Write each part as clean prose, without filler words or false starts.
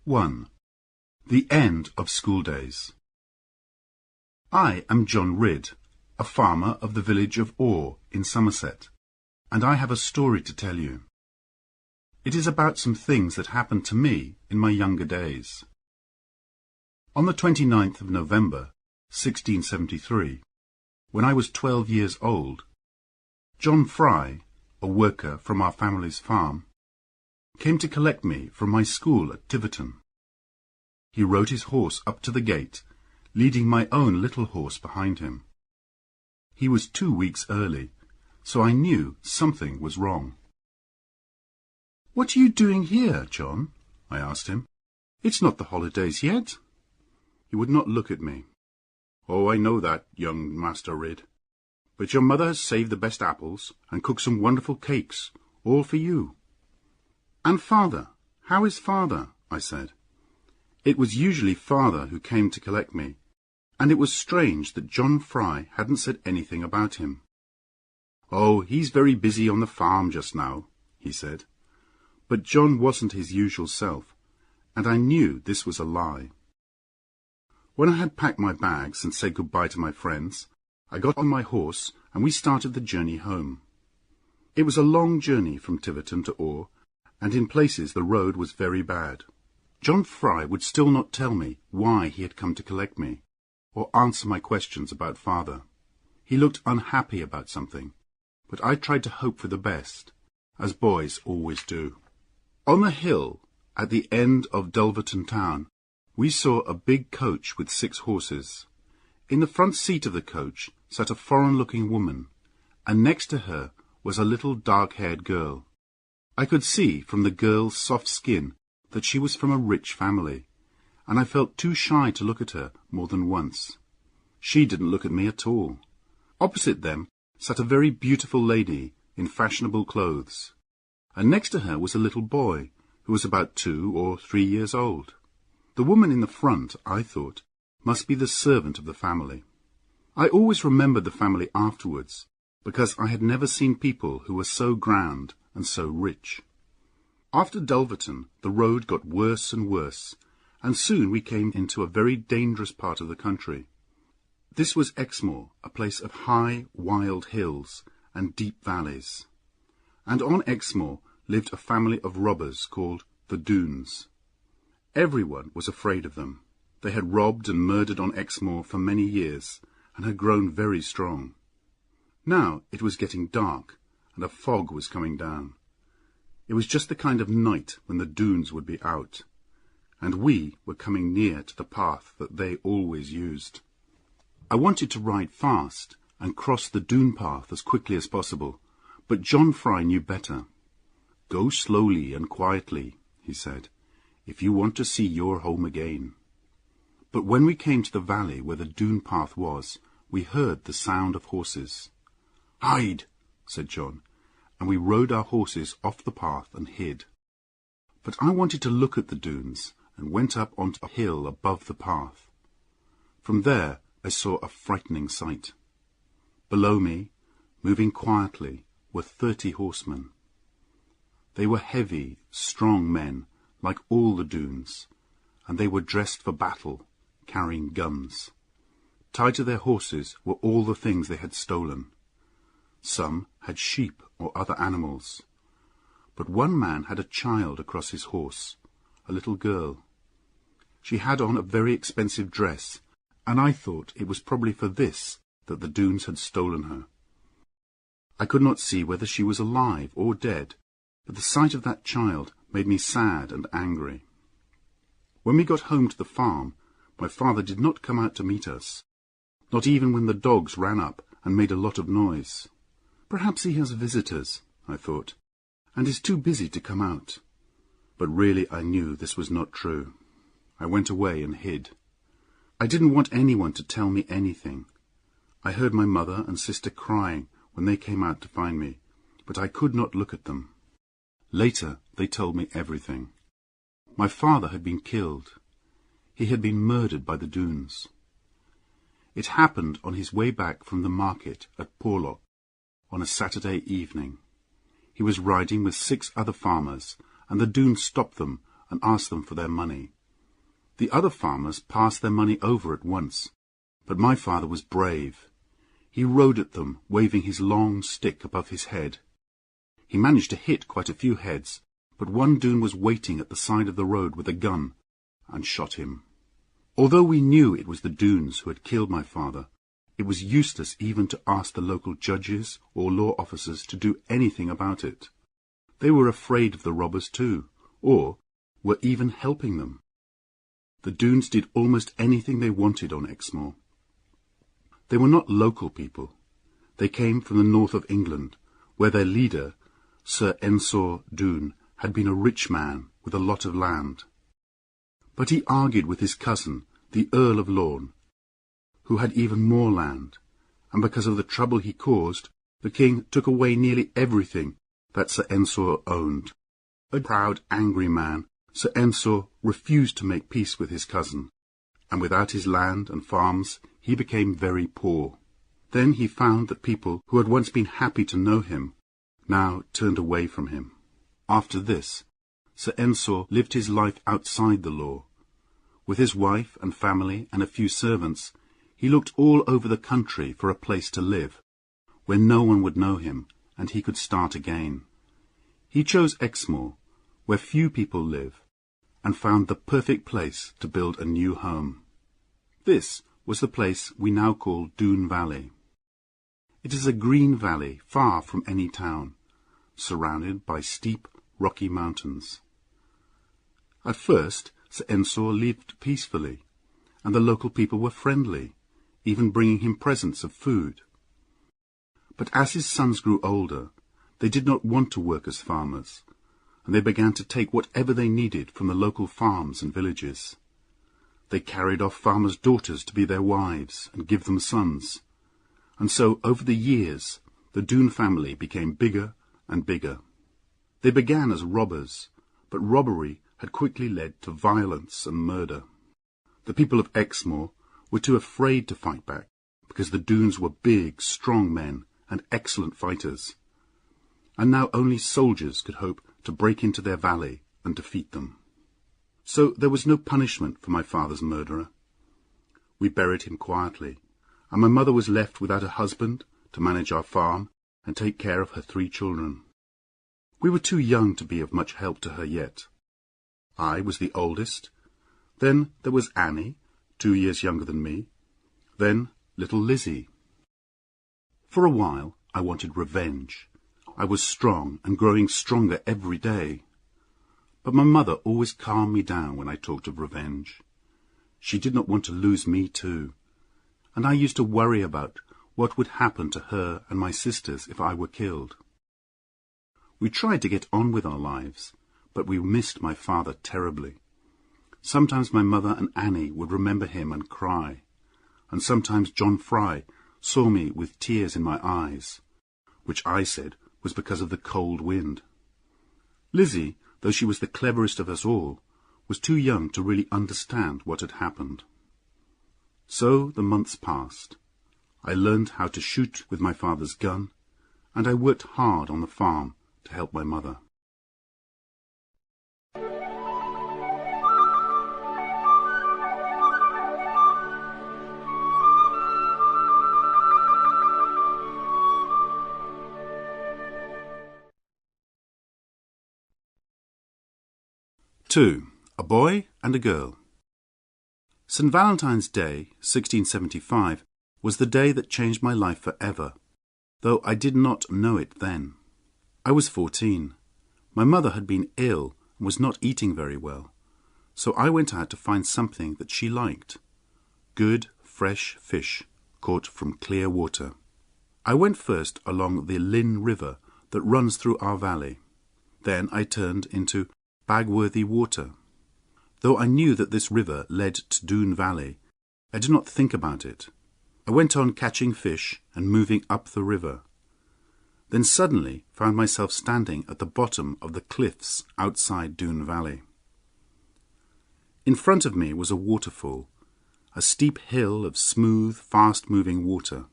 1. The End of School Days. I am John Ridd, a farmer of the village of Orr in Somerset, and I have a story to tell you. It is about some things that happened to me in my younger days. On the 29th of November, 1673, when I was 12 years old, John Fry, a worker from our family's farm, came to collect me from my school at Tiverton. He rode his horse up to the gate, leading my own little horse behind him. He was 2 weeks early, so I knew something was wrong. "What are you doing here, John?" I asked him. "It's not the holidays yet." He would not look at me. "Oh, I know that, young Master Ridd. But your mother has saved the best apples and cooked some wonderful cakes, all for you." "And Father? How is Father?" I said. It was usually Father who came to collect me, and it was strange that John Fry hadn't said anything about him. "Oh, he's very busy on the farm just now," he said. But John wasn't his usual self, and I knew this was a lie. When I had packed my bags and said goodbye to my friends, I got on my horse and we started the journey home. It was a long journey from Tiverton to Orr, and in places the road was very bad. John Fry would still not tell me why he had come to collect me, or answer my questions about Father. He looked unhappy about something, but I tried to hope for the best, as boys always do. On the hill, at the end of Dulverton town, we saw a big coach with 6 horses. In the front seat of the coach sat a foreign-looking woman, and next to her was a little dark-haired girl. I could see from the girl's soft skin that she was from a rich family, and I felt too shy to look at her more than once. She didn't look at me at all. Opposite them sat a very beautiful lady in fashionable clothes, and next to her was a little boy who was about 2 or 3 years old. The woman in the front, I thought, must be the servant of the family. I always remembered the family afterwards, because I had never seen people who were so grand and so rich. After Dulverton, the road got worse and worse, and soon we came into a very dangerous part of the country. This was Exmoor, a place of high, wild hills and deep valleys. And on Exmoor lived a family of robbers called the Doones. Everyone was afraid of them. They had robbed and murdered on Exmoor for many years, and had grown very strong. Now it was getting dark, and a fog was coming down. It was just the kind of night when the Doones would be out, and we were coming near to the path that they always used. I wanted to ride fast and cross the Doone path as quickly as possible, but John Fry knew better. "Go slowly and quietly," he said, "if you want to see your home again." But when we came to the valley where the Doone path was, we heard the sound of horses. "Hide," said John, and we rode our horses off the path and hid. But I wanted to look at the Doones, and went up onto a hill above the path. From there I saw a frightening sight. Below me, moving quietly, were 30 horsemen. They were heavy, strong men, like all the Doones, and they were dressed for battle, carrying guns. Tied to their horses were all the things they had stolen. Some had sheep or other animals, but one man had a child across his horse, a little girl. She had on a very expensive dress, and I thought it was probably for this that the Doones had stolen her. I could not see whether she was alive or dead, but the sight of that child made me sad and angry. When we got home to the farm, my father did not come out to meet us, not even when the dogs ran up and made a lot of noise. Perhaps he has visitors, I thought, and is too busy to come out. But really I knew this was not true. I went away and hid. I didn't want anyone to tell me anything. I heard my mother and sister crying when they came out to find me, but I could not look at them. Later they told me everything. My father had been killed. He had been murdered by the Doones. It happened on his way back from the market at Porlock on a Saturday evening. He was riding with 6 other farmers, and the Doones stopped them and asked them for their money. The other farmers passed their money over at once, but my father was brave. He rode at them, waving his long stick above his head. He managed to hit quite a few heads, but one Doone was waiting at the side of the road with a gun, and shot him. Although we knew it was the Doones who had killed my father, it was useless even to ask the local judges or law officers to do anything about it. They were afraid of the robbers too, or were even helping them. The Doones did almost anything they wanted on Exmoor. They were not local people. They came from the north of England, where their leader, Sir Ensor Doone, had been a rich man with a lot of land. But he argued with his cousin, the Earl of Lorna, who had even more land, and because of the trouble he caused, the king took away nearly everything that Sir Ensor owned. A proud, angry man, Sir Ensor refused to make peace with his cousin, and without his land and farms he became very poor. Then he found that people who had once been happy to know him now turned away from him. After this, Sir Ensor lived his life outside the law. With his wife and family and a few servants, he looked all over the country for a place to live, where no one would know him, and he could start again. He chose Exmoor, where few people live, and found the perfect place to build a new home. This was the place we now call Doone Valley. It is a green valley far from any town, surrounded by steep, rocky mountains. At first, Sir Ensor lived peacefully, and the local people were friendly, even bringing him presents of food. But as his sons grew older, they did not want to work as farmers, and they began to take whatever they needed from the local farms and villages. They carried off farmers' daughters to be their wives and give them sons, and so over the years the Doone family became bigger and bigger. They began as robbers, but robbery had quickly led to violence and murder. The people of Exmoor were too afraid to fight back, because the Doones were big, strong men and excellent fighters, and now only soldiers could hope to break into their valley and defeat them. So there was no punishment for my father's murderer. We buried him quietly, and my mother was left without a husband to manage our farm and take care of her 3 children. We were too young to be of much help to her yet. I was the oldest. Then there was Annie, 2 years younger than me. Then little Lizzie. For a while I wanted revenge. I was strong and growing stronger every day. But my mother always calmed me down when I talked of revenge. She did not want to lose me too, and I used to worry about what would happen to her and my sisters if I were killed. We tried to get on with our lives, but we missed my father terribly. Sometimes my mother and Annie would remember him and cry, and sometimes John Fry saw me with tears in my eyes, which I said was because of the cold wind. Lizzie, though she was the cleverest of us all, was too young to really understand what had happened. So the months passed. I learned how to shoot with my father's gun, and I worked hard on the farm to help my mother. Two, a boy and a girl. St. Valentine's Day, 1675, was the day that changed my life forever, though I did not know it then. I was 14. My mother had been ill and was not eating very well, so I went out to find something that she liked. Good, fresh fish caught from clear water. I went first along the Lynn River that runs through our valley. Then I turned into Bagworthy water. Though I knew that this river led to Doone Valley, I did not think about it. I went on catching fish and moving up the river. Then suddenly found myself standing at the bottom of the cliffs outside Doone Valley. In front of me was a waterfall, a steep hill of smooth, fast-moving water.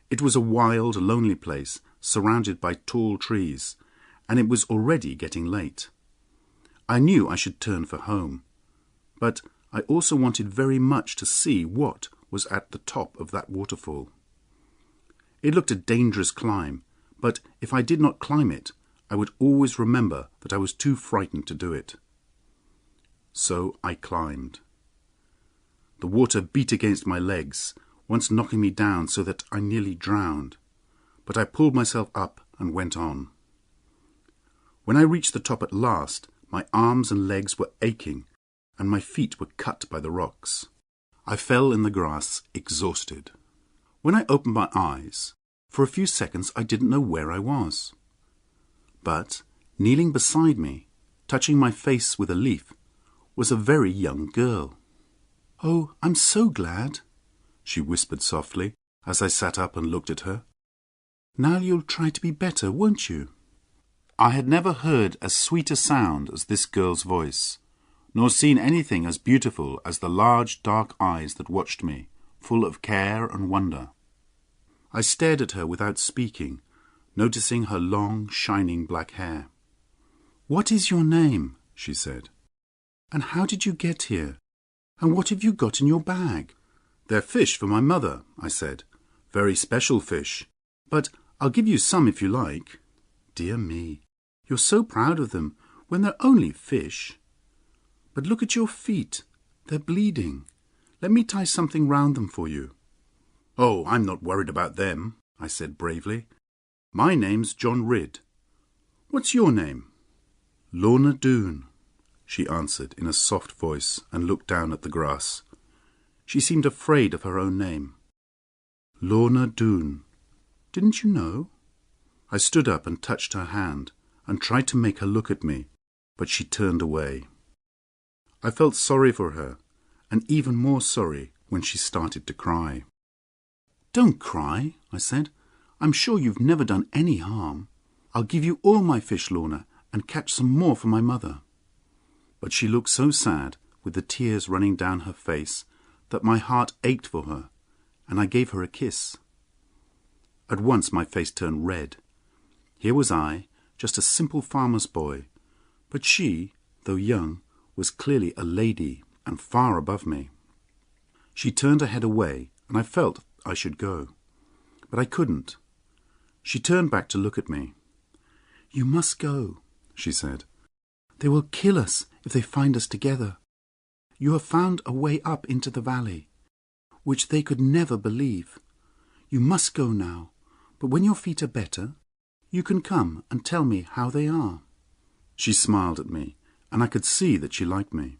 It was a wild, lonely place surrounded by tall trees, and it was already getting late. I knew I should turn for home, but I also wanted very much to see what was at the top of that waterfall. It looked a dangerous climb, but if I did not climb it, I would always remember that I was too frightened to do it. So I climbed. The water beat against my legs, once knocking me down so that I nearly drowned, but I pulled myself up and went on. When I reached the top at last, my arms and legs were aching, and my feet were cut by the rocks. I fell in the grass, exhausted. When I opened my eyes, for a few seconds I didn't know where I was. But, kneeling beside me, touching my face with a leaf, was a very young girl. "Oh, I'm so glad," she whispered softly, as I sat up and looked at her. "Now you'll try to be better, won't you?" I had never heard as sweet a sound as this girl's voice, nor seen anything as beautiful as the large dark eyes that watched me, full of care and wonder. I stared at her without speaking, noticing her long, shining black hair. "What is your name?" she said. "And how did you get here? And what have you got in your bag?" "They're fish for my mother," I said. "Very special fish. But I'll give you some if you like." "Dear me, you're so proud of them when they're only fish. But look at your feet. They're bleeding. Let me tie something round them for you." "Oh, I'm not worried about them," I said bravely. "My name's John Ridd. What's your name?" "Lorna Doone," she answered in a soft voice and looked down at the grass. She seemed afraid of her own name. "Lorna Doone. Didn't you know?" I stood up and touched her hand and tried to make her look at me, but she turned away. I felt sorry for her, and even more sorry when she started to cry. "Don't cry," I said. "I'm sure you've never done any harm. I'll give you all my fish, Lorna, and catch some more for my mother." But she looked so sad, with the tears running down her face, that my heart ached for her, and I gave her a kiss. At once my face turned red. Here was I, just a simple farmer's boy, but she, though young, was clearly a lady and far above me. She turned her head away, and I felt I should go, but I couldn't. She turned back to look at me. "You must go," she said. "They will kill us if they find us together. You have found a way up into the valley, which they could never believe. You must go now, but when your feet are better, you can come and tell me how they are." She smiled at me, and I could see that she liked me.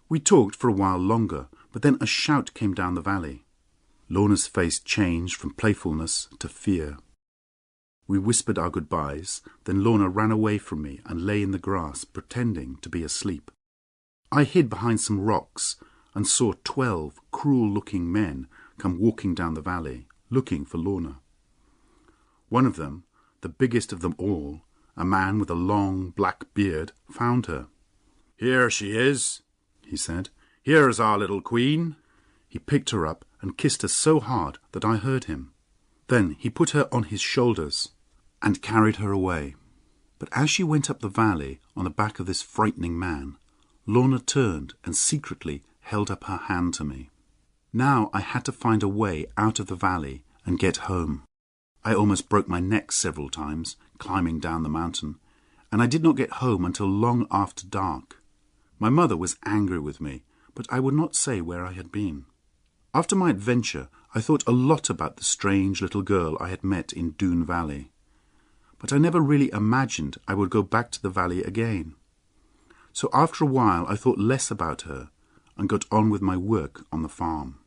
We talked for a while longer, but then a shout came down the valley. Lorna's face changed from playfulness to fear. We whispered our goodbyes, then Lorna ran away from me and lay in the grass, pretending to be asleep. I hid behind some rocks and saw 12 cruel-looking men come walking down the valley, looking for Lorna. One of them, the biggest of them all, a man with a long black beard, found her. "Here she is," he said. "Here's our little queen." He picked her up and kissed her so hard that I heard him. Then he put her on his shoulders and carried her away. But as she went up the valley on the back of this frightening man, Lorna turned and secretly held up her hand to me. Now I had to find a way out of the valley and get home. I almost broke my neck several times climbing down the mountain, and I did not get home until long after dark. My mother was angry with me, but I would not say where I had been. After my adventure, I thought a lot about the strange little girl I had met in Doone Valley, but I never really imagined I would go back to the valley again. So after a while I thought less about her and got on with my work on the farm.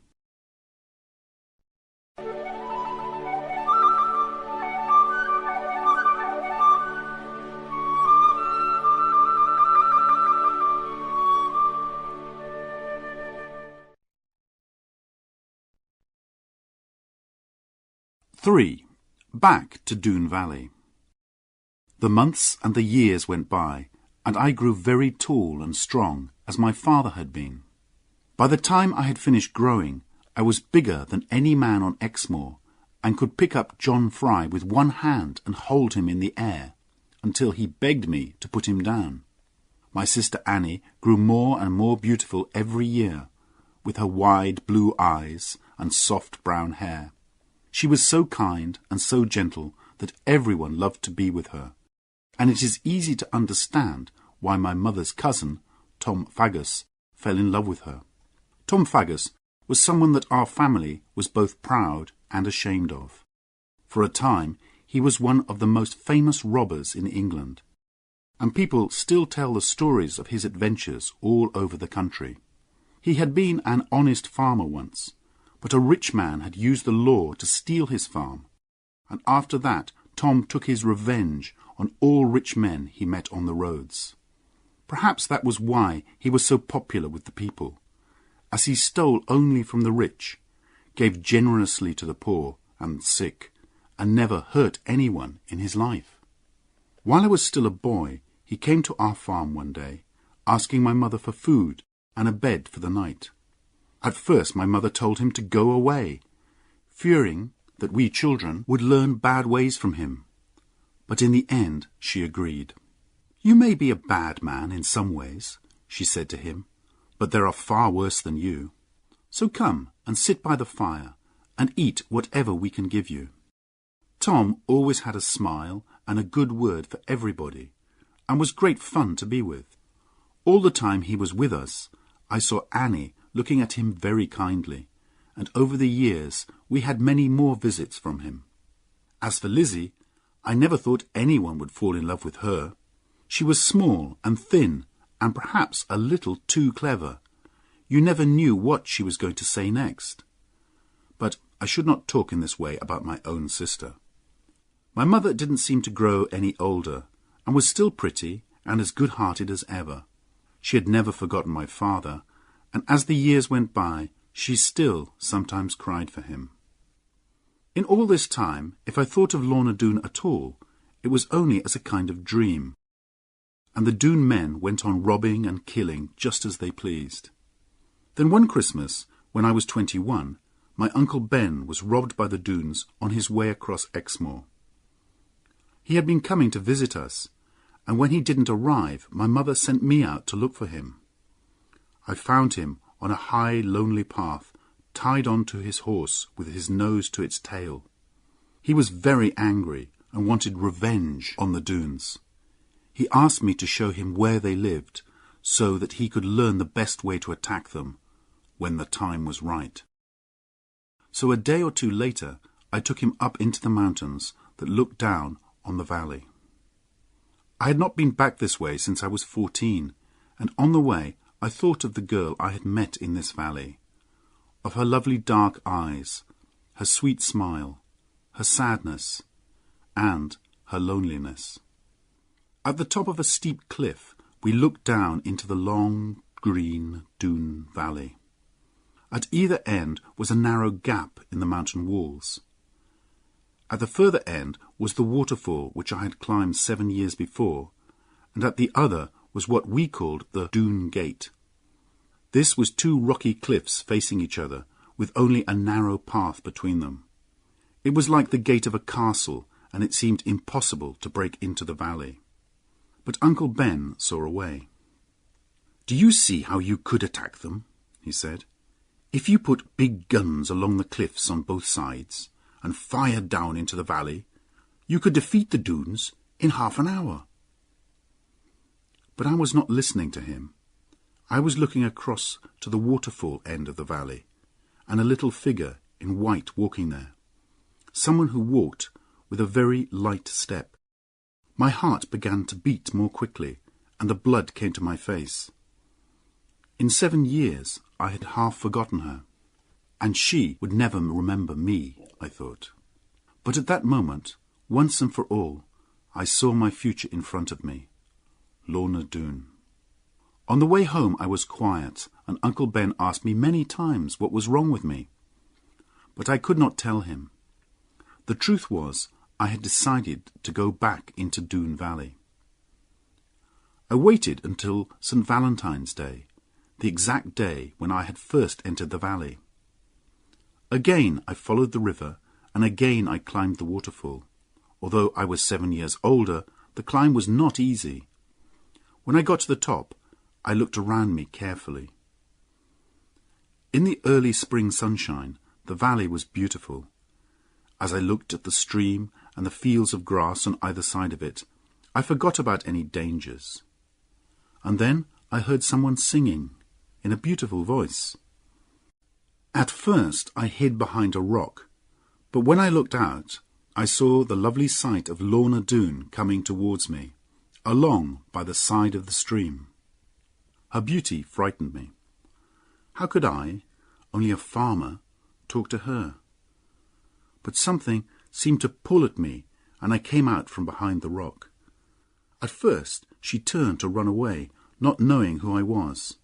"3. Back to Doone Valley. The months and the years went by, and I grew very tall and strong, as my father had been. By the time I had finished growing, I was bigger than any man on Exmoor, and could pick up John Fry with one hand and hold him in the air, until he begged me to put him down. My sister Annie grew more and more beautiful every year, with her wide blue eyes and soft brown hair. She was so kind and so gentle that everyone loved to be with her, and it is easy to understand why my mother's cousin, Tom Faggus, fell in love with her. Tom Faggus was someone that our family was both proud and ashamed of. For a time, he was one of the most famous robbers in England, and people still tell the stories of his adventures all over the country. He had been an honest farmer once, but a rich man had used the law to steal his farm, and after that Tom took his revenge on all rich men he met on the roads. Perhaps that was why he was so popular with the people, as he stole only from the rich, gave generously to the poor and sick, and never hurt anyone in his life. While I was still a boy, he came to our farm one day, asking my mother for food and a bed for the night. At first my mother told him to go away, fearing that we children would learn bad ways from him. But in the end she agreed. "You may be a bad man in some ways," she said to him, "but there are far worse than you. So come and sit by the fire and eat whatever we can give you." Tom always had a smile and a good word for everybody, and was great fun to be with. All the time he was with us, I saw Annie looking at him very kindly, and over the years we had many more visits from him. As for Lizzie, I never thought anyone would fall in love with her. She was small and thin, and perhaps a little too clever. You never knew what she was going to say next. But I should not talk in this way about my own sister. My mother didn't seem to grow any older, and was still pretty and as good-hearted as ever. She had never forgotten my father, and as the years went by, she still sometimes cried for him. In all this time, if I thought of Lorna Doone at all, it was only as a kind of dream, and the Doone men went on robbing and killing just as they pleased. Then one Christmas, when I was 21, my Uncle Ben was robbed by the Doones on his way across Exmoor. He had been coming to visit us, and when he didn't arrive, my mother sent me out to look for him. I found him on a high, lonely path, tied on to his horse with his nose to its tail. He was very angry and wanted revenge on the Doones. He asked me to show him where they lived, so that he could learn the best way to attack them when the time was right. So a day or two later, I took him up into the mountains that looked down on the valley. I had not been back this way since I was 14, and on the way I thought of the girl I had met in this valley, of her lovely dark eyes, her sweet smile, her sadness, and her loneliness. At the top of a steep cliff, we looked down into the long, green Doone valley. At either end was a narrow gap in the mountain walls. At the further end was the waterfall which I had climbed 7 years before, and at the other was what we called the Doone Gate. This was 2 rocky cliffs facing each other, with only a narrow path between them. It was like the gate of a castle, and it seemed impossible to break into the valley. But Uncle Ben saw a way. "Do you see how you could attack them?" he said. "If you put big guns along the cliffs on both sides, and fired down into the valley, you could defeat the Doones in half an hour." But I was not listening to him. I was looking across to the waterfall end of the valley, and a little figure in white walking there. Someone who walked with a very light step. My heart began to beat more quickly, and the blood came to my face. In 7 years I had half forgotten her, and she would never remember me, I thought. But at that moment, once and for all, I saw my future in front of me, Lorna Doone. On the way home I was quiet, and Uncle Ben asked me many times what was wrong with me. But I could not tell him. The truth was, I had decided to go back into Doone Valley. I waited until St. Valentine's Day, the exact day when I had first entered the valley. Again I followed the river, and again I climbed the waterfall. Although I was 7 years older, the climb was not easy. When I got to the top, I looked around me carefully. In the early spring sunshine, the valley was beautiful. As I looked at the stream and the fields of grass on either side of it, I forgot about any dangers. And then I heard someone singing in a beautiful voice. At first I hid behind a rock, but when I looked out, I saw the lovely sight of Lorna Doone coming towards me, along by the side of the stream. Her beauty frightened me. How could I, only a farmer, talk to her? But something seemed to pull at me, and I came out from behind the rock. At first she turned to run away, not knowing who I was.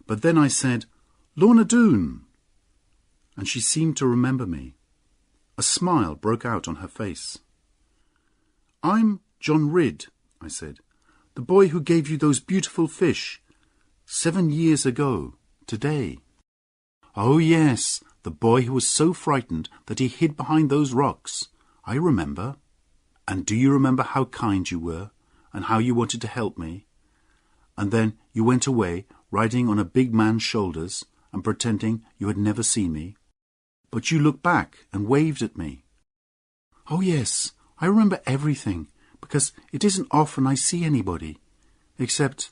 But then I said, "Lorna Doone!" and she seemed to remember me. A smile broke out on her face. "I'm John Ridd," I said, "the boy who gave you those beautiful fish 7 years ago, today." "Oh, yes, the boy who was so frightened that he hid behind those rocks. I remember. And do you remember how kind you were, and how you wanted to help me? And then you went away, riding on a big man's shoulders, and pretending you had never seen me. But you looked back and waved at me." "Oh, yes, I remember everything, because it isn't often I see anybody. Except,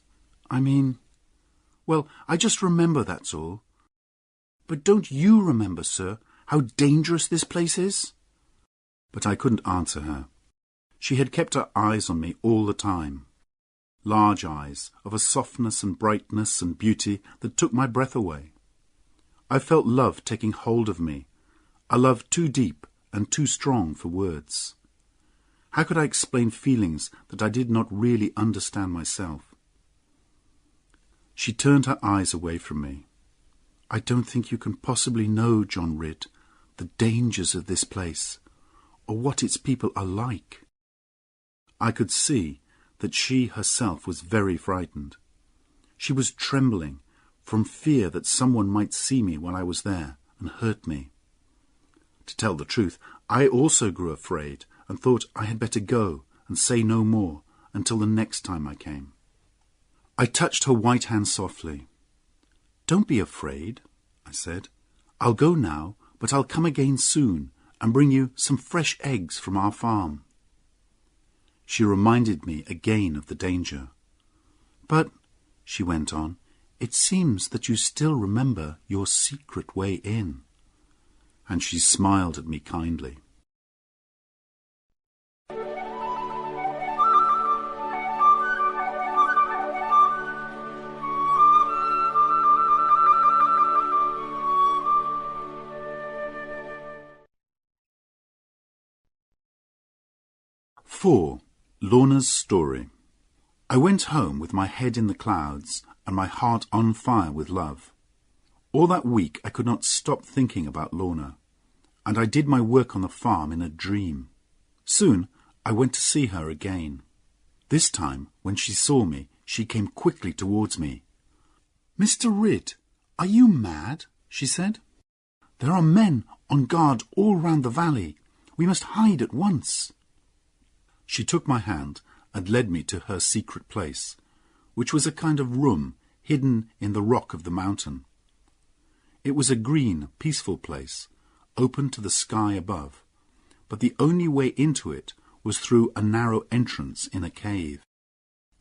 well, I just remember, that's all. But don't you remember, sir, how dangerous this place is?" But I couldn't answer her. She had kept her eyes on me all the time. Large eyes of a softness and brightness and beauty that took my breath away. I felt love taking hold of me, a love too deep and too strong for words. How could I explain feelings that I did not really understand myself? She turned her eyes away from me. "I don't think you can possibly know, John Ridd, the dangers of this place, or what its people are like." I could see that she herself was very frightened. She was trembling from fear that someone might see me while I was there and hurt me. To tell the truth, I also grew afraid and thought I had better go and say no more until the next time I came. I touched her white hand softly. "Don't be afraid," I said. "I'll go now, but I'll come again soon and bring you some fresh eggs from our farm." She reminded me again of the danger. "But," she went on, "it seems that you still remember your secret way in." And she smiled at me kindly. "4. Lorna's Story." I went home with my head in the clouds and my heart on fire with love. All that week I could not stop thinking about Lorna, and I did my work on the farm in a dream. Soon I went to see her again. This time, when she saw me, she came quickly towards me. "Mr. Ridd, are you mad?" she said. "There are men on guard all round the valley. We must hide at once." She took my hand and led me to her secret place, which was a kind of room hidden in the rock of the mountain. It was a green, peaceful place, open to the sky above, but the only way into it was through a narrow entrance in a cave.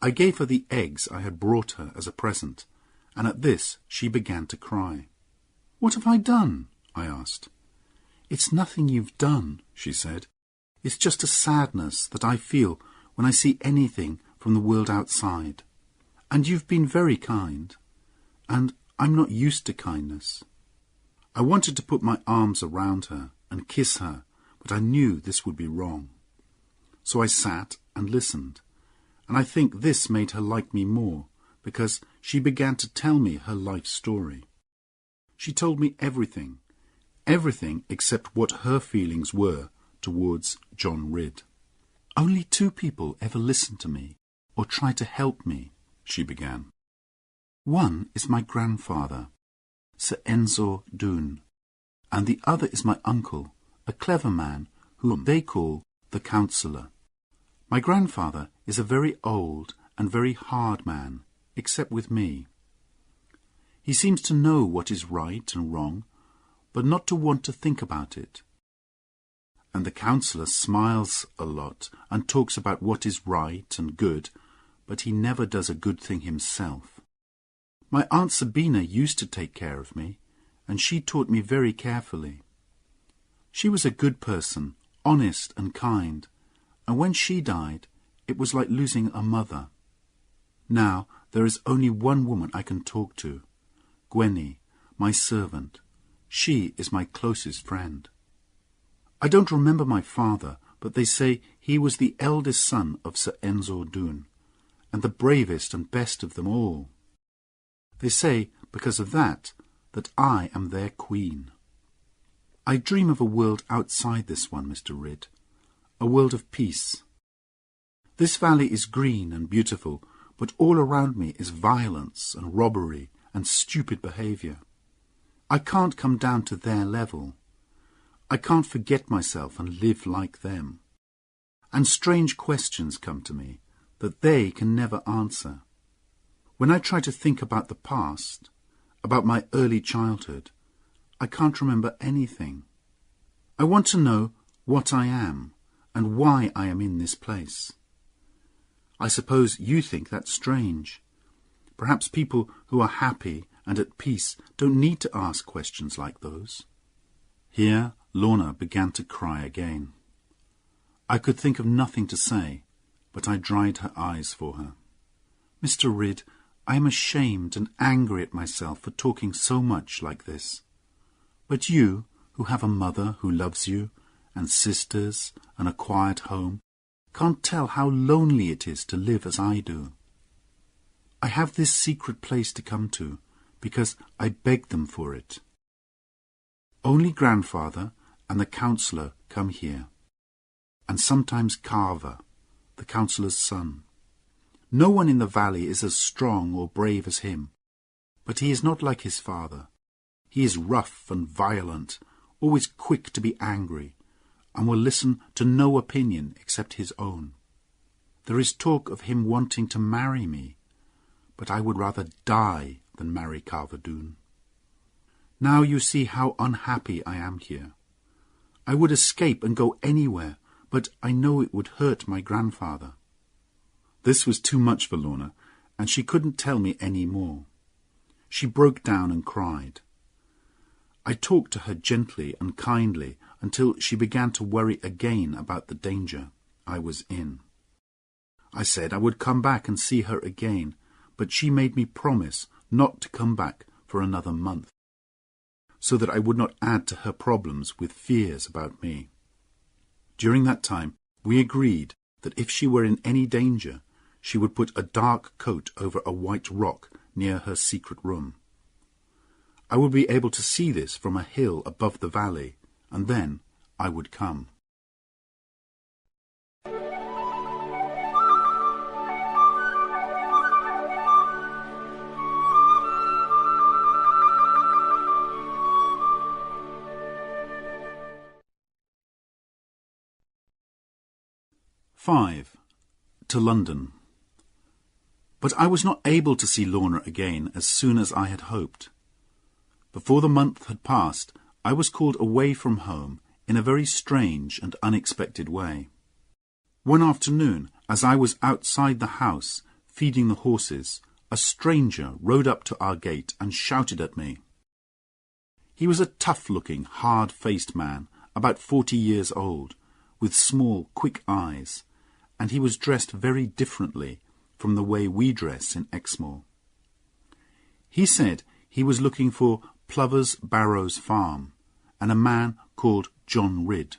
I gave her the eggs I had brought her as a present, and at this she began to cry. "What have I done?" I asked. "It's nothing you've done," she said. "It's just a sadness that I feel when I see anything from the world outside. And you've been very kind, and I'm not used to kindness." I wanted to put my arms around her and kiss her, but I knew this would be wrong. So I sat and listened, and I think this made her like me more, because she began to tell me her life story. She told me everything except what her feelings were towards John Ridd. "Only 2 people ever listened to me, or tried to help me," she began. "One is my grandfather, Sir Ensor Doone, and the other is my uncle, a clever man whom they call the Counsellor. My grandfather is a very old and very hard man, except with me. He seems to know what is right and wrong, but not to want to think about it. And the counsellor smiles a lot and talks about what is right and good, but he never does a good thing himself. My Aunt Sabina used to take care of me, and she taught me very carefully. She was a good person, honest and kind, and when she died, it was like losing a mother. Now there is only one woman I can talk to, Gwenny, my servant. She is my closest friend. I don't remember my father, but they say he was the eldest son of Sir Ensor Doone, and the bravest and best of them all. They say, because of that I am their queen. I dream of a world outside this one, Mr. Ridd, a world of peace. This valley is green and beautiful, but all around me is violence and robbery and stupid behaviour. I can't come down to their level. I can't forget myself and live like them. And strange questions come to me that they can never answer. When I try to think about the past, about my early childhood, I can't remember anything. I want to know what I am and why I am in this place. I suppose you think that's strange. Perhaps people who are happy and at peace don't need to ask questions like those. Here Lorna began to cry again. I could think of nothing to say, but I dried her eyes for her. Mr. Ridd, I am ashamed and angry at myself for talking so much like this. But you, who have a mother who loves you, and sisters, and a quiet home, can't tell how lonely it is to live as I do. I have this secret place to come to, because I begged them for it. Only grandfather and the counsellor come here, and sometimes Carver, the counsellor's son. No one in the valley is as strong or brave as him, but he is not like his father. He is rough and violent, always quick to be angry, and will listen to no opinion except his own. There is talk of him wanting to marry me, but I would rather die than marry Carver Doone. Now you see how unhappy I am here. I would escape and go anywhere, but I know it would hurt my grandfather. This was too much for Lorna, and she couldn't tell me any more. She broke down and cried. I talked to her gently and kindly until she began to worry again about the danger I was in. I said I would come back and see her again, but she made me promise not to come back for another month, so that I would not add to her problems with fears about me. During that time, we agreed that if she were in any danger, she would put a dark coat over a white rock near her secret room. I would be able to see this from a hill above the valley, and then I would come. "5. To London. But I was not able to see Lorna again as soon as I had hoped. Before the month had passed, I was called away from home in a very strange and unexpected way. One afternoon, as I was outside the house, feeding the horses, a stranger rode up to our gate and shouted at me. He was a tough-looking, hard-faced man, about 40 years old, with small, quick eyes, and he was dressed very differently from the way we dress in Exmoor. He said he was looking for Plover's Barrows Farm, and a man called John Ridd.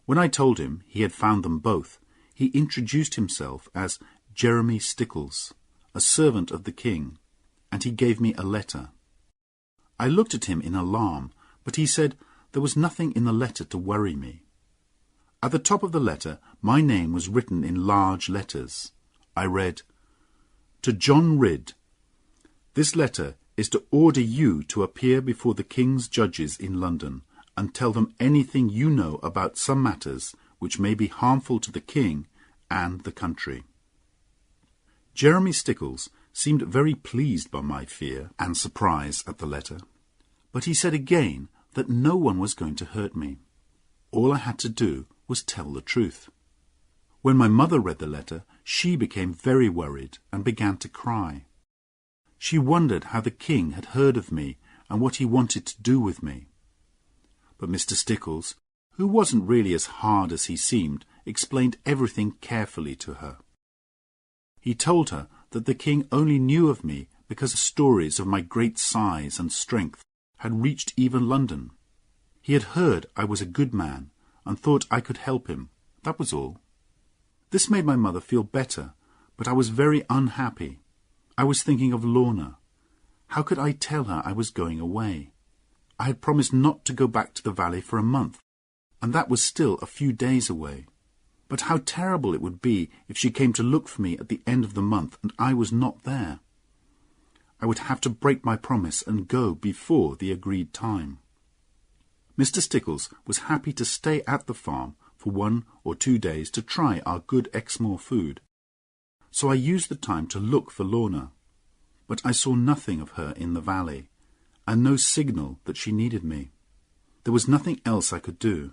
When I told him he had found them both, he introduced himself as Jeremy Stickles, a servant of the king, and he gave me a letter. I looked at him in alarm, but he said there was nothing in the letter to worry me. At the top of the letter, my name was written in large letters. I read, "To John Ridd. This letter is to order you to appear before the king's judges in London and tell them anything you know about some matters which may be harmful to the king and the country." Jeremy Stickles seemed very pleased by my fear and surprise at the letter, but he said again that no one was going to hurt me. All I had to do was tell the truth. When my mother read the letter, she became very worried and began to cry. She wondered how the king had heard of me and what he wanted to do with me. But Mr. Stickles, who wasn't really as hard as he seemed, explained everything carefully to her. He told her that the king only knew of me because stories of my great size and strength had reached even London. He had heard I was a good man and thought I could help him. That was all. This made my mother feel better, but I was very unhappy. I was thinking of Lorna. How could I tell her I was going away? I had promised not to go back to the valley for a month, and that was still a few days away. But how terrible it would be if she came to look for me at the end of the month and I was not there. I would have to break my promise and go before the agreed time. Mr. Stickles was happy to stay at the farm for 1 or 2 days to try our good Exmoor food. So I used the time to look for Lorna, but I saw nothing of her in the valley, and no signal that she needed me. There was nothing else I could do.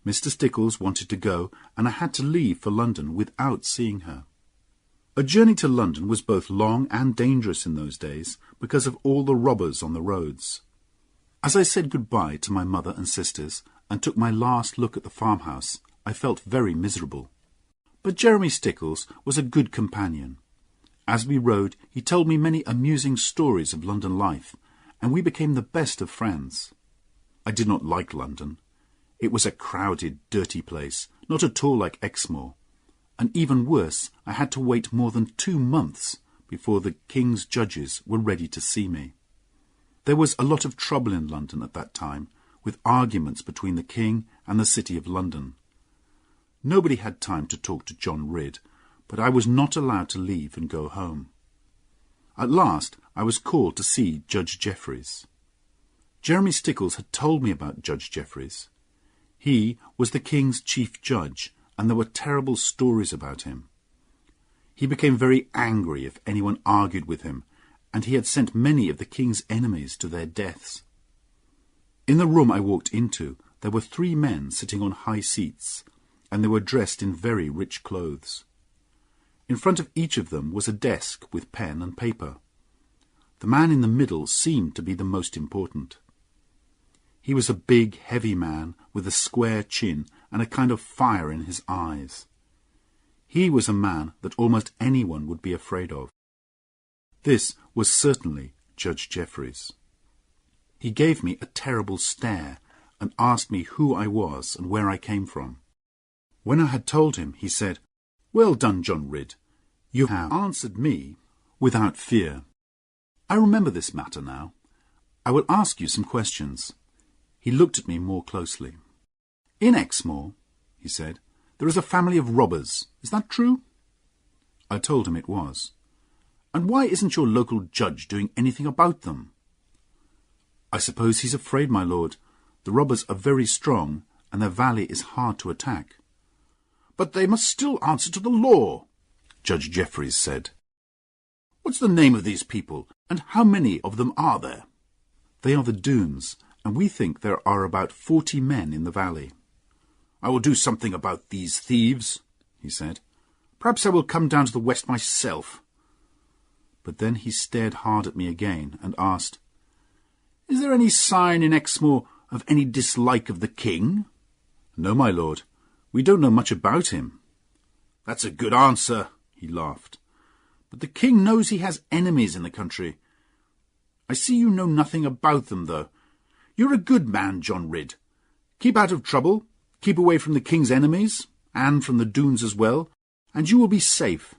Mr. Stickles wanted to go, and I had to leave for London without seeing her. A journey to London was both long and dangerous in those days because of all the robbers on the roads. As I said goodbye to my mother and sisters and took my last look at the farmhouse, I felt very miserable. But Jeremy Stickles was a good companion. As we rode, he told me many amusing stories of London life, and we became the best of friends. I did not like London. It was a crowded, dirty place, not at all like Exmoor. And even worse, I had to wait more than 2 months before the king's judges were ready to see me. There was a lot of trouble in London at that time, with arguments between the king and the city of London. Nobody had time to talk to John Ridd, but I was not allowed to leave and go home. At last, I was called to see Judge Jeffreys. Jeremy Stickles had told me about Judge Jeffreys. He was the king's chief judge, and there were terrible stories about him. He became very angry if anyone argued with him, and he had sent many of the king's enemies to their deaths. In the room I walked into, there were 3 men sitting on high seats, and they were dressed in very rich clothes. In front of each of them was a desk with pen and paper. The man in the middle seemed to be the most important. He was a big, heavy man with a square chin and a kind of fire in his eyes. He was a man that almost anyone would be afraid of. This was certainly Judge Jeffreys. He gave me a terrible stare and asked me who I was and where I came from. When I had told him, he said, "Well done, John Ridd. You have answered me without fear. I remember this matter now. I will ask you some questions." He looked at me more closely. "In Exmoor," he said, "there is a family of robbers. Is that true?" I told him it was. "And why isn't your local judge doing anything about them?" "I suppose he's afraid, my lord. The robbers are very strong, and their valley is hard to attack." "But they must still answer to the law," Judge Jeffreys said. "What's the name of these people, and how many of them are there?" "They are the Doones, and we think there are about 40 men in the valley." "I will do something about these thieves," he said. "Perhaps I will come down to the west myself." But then he stared hard at me again and asked, "Is there any sign in Exmoor of any dislike of the king?" "No, my lord. We don't know much about him." "That's a good answer," he laughed. "But the king knows he has enemies in the country. I see you know nothing about them, though. You're a good man, John Ridd. Keep out of trouble, keep away from the king's enemies, and from the Doones as well, and you will be safe.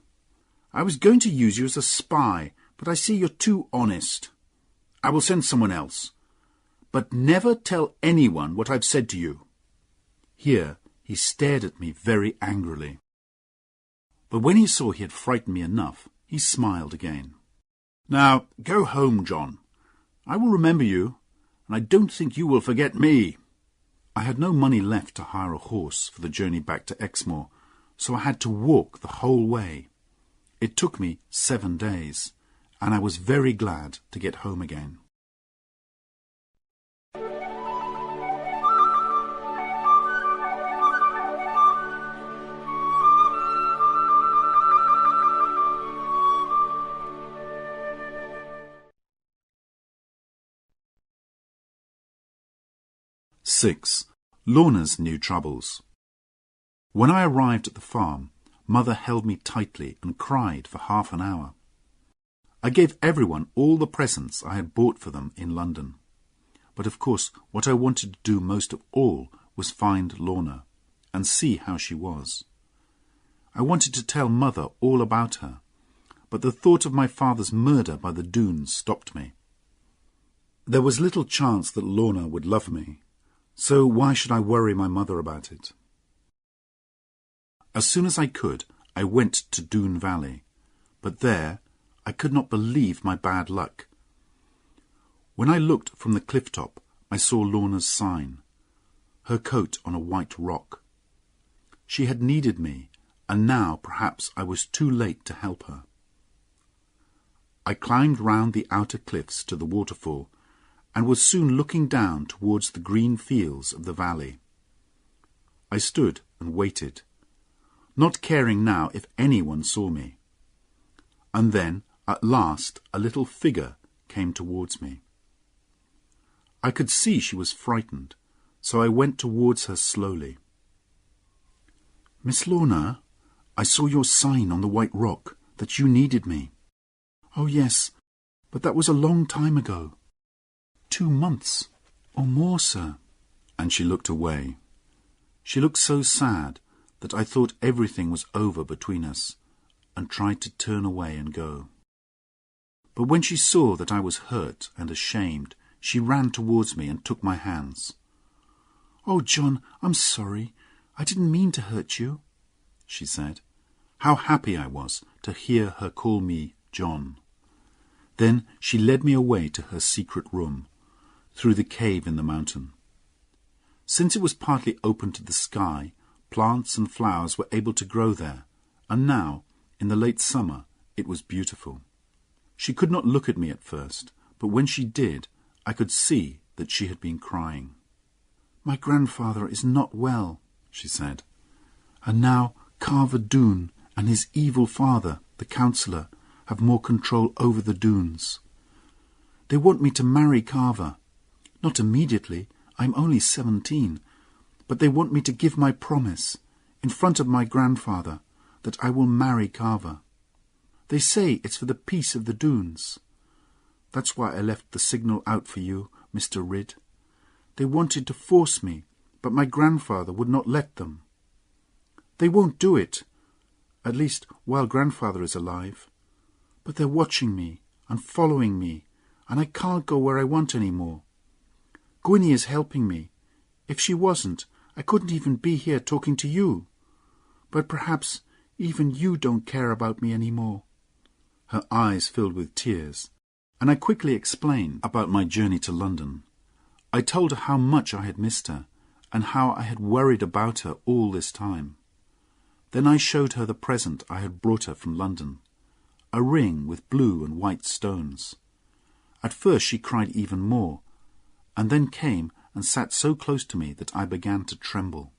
I was going to use you as a spy, but I see you're too honest. I will send someone else. But never tell anyone what I've said to you." Here he stared at me very angrily. But when he saw he had frightened me enough, he smiled again. "Now, go home, John. I will remember you, and I don't think you will forget me." I had no money left to hire a horse for the journey back to Exmoor, so I had to walk the whole way. It took me 7 days, and I was very glad to get home again. Six. Lorna's new troubles. When I arrived at the farm, Mother held me tightly and cried for half an hour. I gave everyone all the presents I had bought for them in London. But of course what I wanted to do most of all was find Lorna and see how she was. I wanted to tell Mother all about her, but the thought of my father's murder by the Doones stopped me. There was little chance that Lorna would love me, so why should I worry my mother about it? As soon as I could, I went to Doone Valley, but there I could not believe my bad luck. When I looked from the cliff top, I saw Lorna's sign, her coat on a white rock. She had needed me, and now perhaps I was too late to help her. I climbed round the outer cliffs to the waterfall, and was soon looking down towards the green fields of the valley. I stood and waited, not caring now if anyone saw me. And then, at last, a little figure came towards me. I could see she was frightened, so I went towards her slowly. "Miss Lorna, I saw your sign on the white rock that you needed me." "Oh, yes, but that was a long time ago. 2 months or more, sir." And she looked away. She looked so sad that I thought everything was over between us, and tried to turn away and go. But when she saw that I was hurt and ashamed, she ran towards me and took my hands. "Oh, John, I'm sorry. I didn't mean to hurt you," she said. How happy I was to hear her call me John. Then she led me away to her secret room, through the cave in the mountain. Since it was partly open to the sky, plants and flowers were able to grow there, and now, in the late summer, it was beautiful. She could not look at me at first, but when she did, I could see that she had been crying. "My grandfather is not well," she said, "and now Carver Doone and his evil father, the counsellor, have more control over the Doones. They want me to marry Carver. Not immediately, I'm only 17, but they want me to give my promise, in front of my grandfather, that I will marry Carver. They say it's for the peace of the Doones. That's why I left the signal out for you, Mr. Ridd. They wanted to force me, but my grandfather would not let them. They won't do it, at least while grandfather is alive. But they're watching me and following me, and I can't go where I want any more. Gwynnie is helping me. If she wasn't, I couldn't even be here talking to you. But perhaps even you don't care about me any more." Her eyes filled with tears, and I quickly explained about my journey to London. I told her how much I had missed her, and how I had worried about her all this time. Then I showed her the present I had brought her from London, a ring with blue and white stones. At first she cried even more, and then came and sat so close to me that I began to tremble.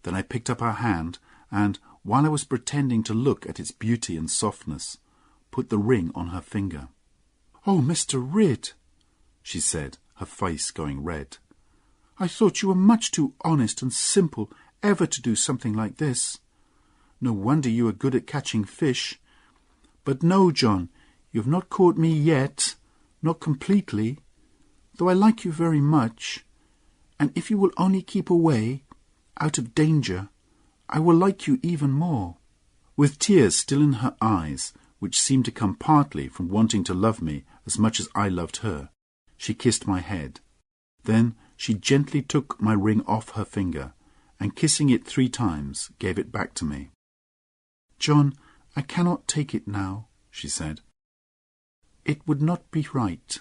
Then I picked up her hand, and, while I was pretending to look at its beauty and softness, put the ring on her finger. "Oh, Mr. Ridd," she said, her face going red. "I thought you were much too honest and simple ever to do something like this. No wonder you are good at catching fish. But no, John, you have not caught me yet, not completely, though I like you very much, and if you will only keep away, out of danger, I will like you even more." With tears still in her eyes, which seemed to come partly from wanting to love me as much as I loved her, she kissed my head. Then she gently took my ring off her finger, and kissing it 3 times, gave it back to me. "John, I cannot take it now," she said. "It would not be right.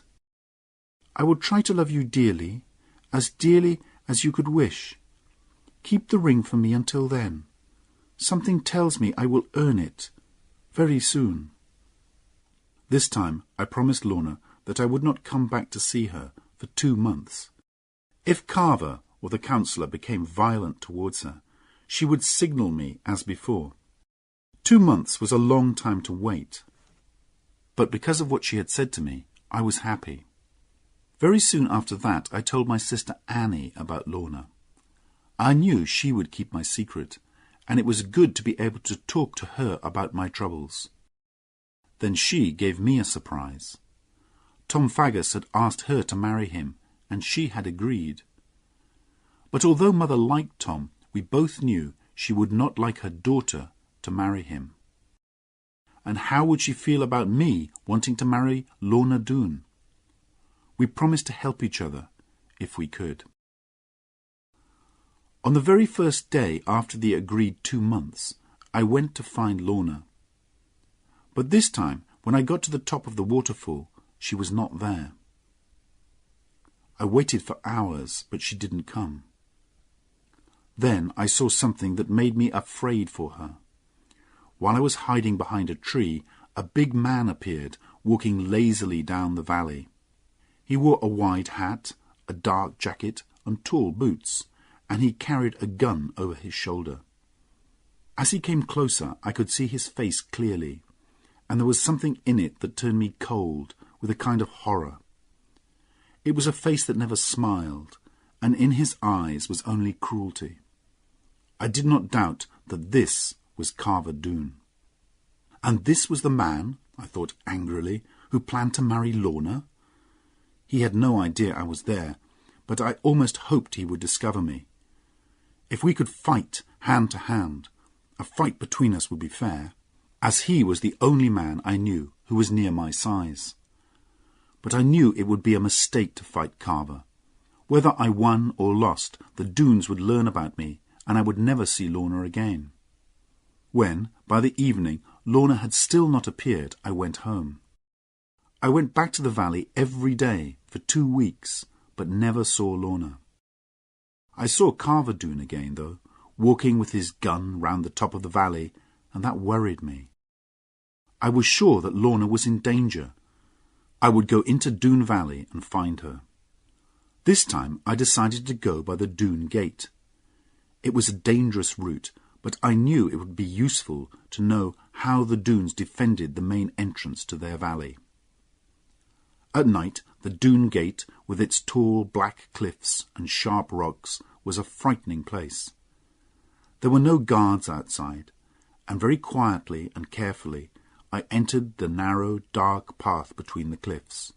I will try to love you dearly as you could wish. Keep the ring for me until then. Something tells me I will earn it. very soon. This time I promised Lorna that I would not come back to see her for 2 months. If Carver or the counsellor became violent towards her, she would signal me as before. 2 months was a long time to wait, but because of what she had said to me, I was happy. Very soon after that I told my sister Annie about Lorna. I knew she would keep my secret, and it was good to be able to talk to her about my troubles. Then she gave me a surprise. Tom Faggus had asked her to marry him, and she had agreed. But although Mother liked Tom, we both knew she would not like her daughter to marry him. And how would she feel about me wanting to marry Lorna Doone? We promised to help each other, if we could. On the very first day after the agreed 2 months, I went to find Lorna. But this time, when I got to the top of the waterfall, she was not there. I waited for hours, but she didn't come. Then I saw something that made me afraid for her. While I was hiding behind a tree, a big man appeared, walking lazily down the valley. He wore a wide hat, a dark jacket, and tall boots, and he carried a gun over his shoulder. As he came closer, I could see his face clearly, and there was something in it that turned me cold with a kind of horror. It was a face that never smiled, and in his eyes was only cruelty. I did not doubt that this was Carver Doone. And this was the man, I thought angrily, who planned to marry Lorna? He had no idea I was there, but I almost hoped he would discover me. If we could fight hand to hand, a fight between us would be fair, as he was the only man I knew who was near my size. But I knew it would be a mistake to fight Carver. Whether I won or lost, the Doones would learn about me, and I would never see Lorna again. When, by the evening, Lorna had still not appeared, I went home. I went back to the valley every day for 2 weeks, but never saw Lorna. I saw Carver Doone again, though, walking with his gun round the top of the valley, and that worried me. I was sure that Lorna was in danger. I would go into Doone Valley and find her. This time I decided to go by the Doone Gate. It was a dangerous route, but I knew it would be useful to know how the Doones defended the main entrance to their valley. At night, the Doone Gate, with its tall black cliffs and sharp rocks, was a frightening place. There were no guards outside, and very quietly and carefully I entered the narrow, dark path between the cliffs.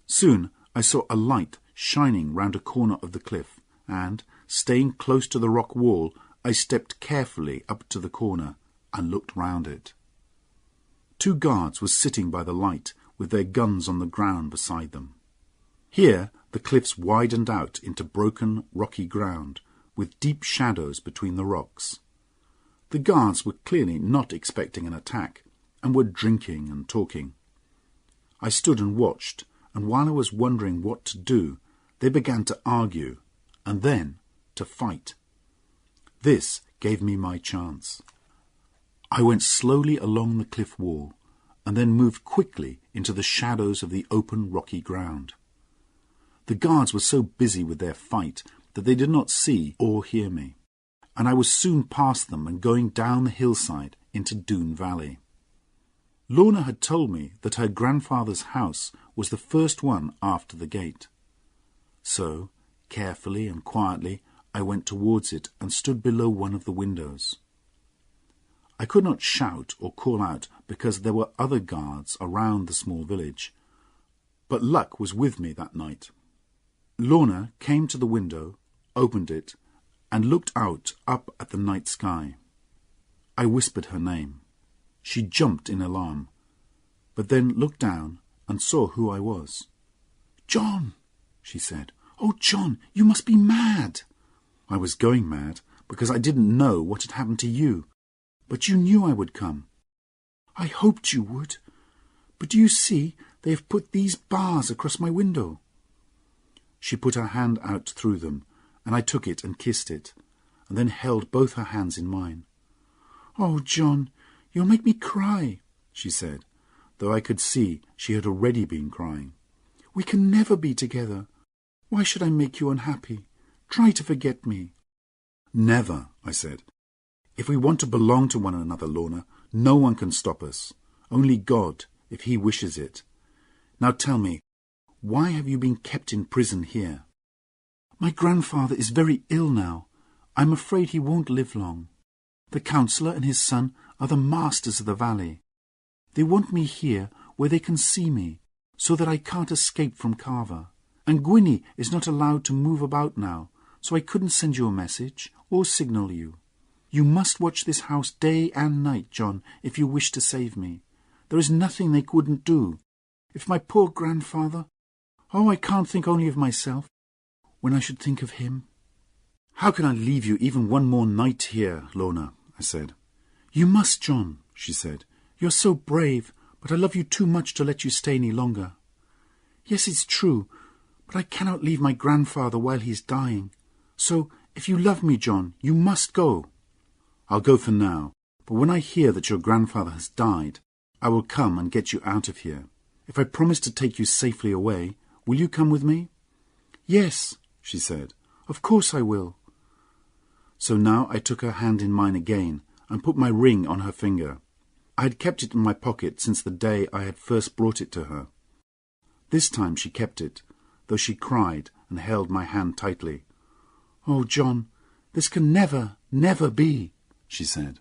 Soon I saw a light shining round a corner of the cliff, and, staying close to the rock wall, I stepped carefully up to the corner and looked round it. 2 guards were sitting by the light, with their guns on the ground beside them. Here the cliffs widened out into broken, rocky ground, with deep shadows between the rocks. The guards were clearly not expecting an attack, and were drinking and talking. I stood and watched, and while I was wondering what to do, they began to argue, and then to fight. This gave me my chance. I went slowly along the cliff wall, and then moved quickly into the shadows of the open rocky ground. The guards were so busy with their fight that they did not see or hear me, and I was soon past them and going down the hillside into Doone Valley. Lorna had told me that her grandfather's house was the first one after the gate. So, carefully and quietly, I went towards it and stood below one of the windows. I could not shout or call out because there were other guards around the small village, but luck was with me that night. Lorna came to the window, opened it, and looked out up at the night sky. I whispered her name. She jumped in alarm, but then looked down and saw who I was. "John," she said. "Oh, John, you must be mad." I was going mad because I didn't know what had happened to you, but you knew I would come. "I hoped you would. But do you see, they have put these bars across my window." She put her hand out through them, and I took it and kissed it, and then held both her hands in mine. "Oh, John, "You'll make me cry," she said, though I could see she had already been crying. "We can never be together. Why should I make you unhappy? Try to forget me." "Never," I said. "If we want to belong to one another, Lorna, no one can stop us. Only God, if he wishes it. Now tell me, why have you been kept in prison here?" "My grandfather is very ill now. I'm afraid he won't live long. The councillor and his son are the masters of the valley. They want me here where they can see me, so that I can't escape from Carver. And Gwynnie is not allowed to move about now, so I couldn't send you a message or signal you. You must watch this house day and night, John, if you wish to save me. There is nothing they wouldn't do. If my poor grandfather... Oh, I can't think only of myself when I should think of him." "How can I leave you even one more night here, Lorna?" I said. "You must, John," she said. "You're so brave, but I love you too much to let you stay any longer." "Yes, it's true, but I cannot leave my grandfather while he's dying. So, if you love me, John, you must go." "I'll go for now, but when I hear that your grandfather has died, I will come and get you out of here. If I promise to take you safely away, will you come with me?" "Yes," she said. "Of course I will." So now I took her hand in mine again and put my ring on her finger. I had kept it in my pocket since the day I had first brought it to her. This time she kept it, though she cried and held my hand tightly. "Oh, John, this can never, never be," she said.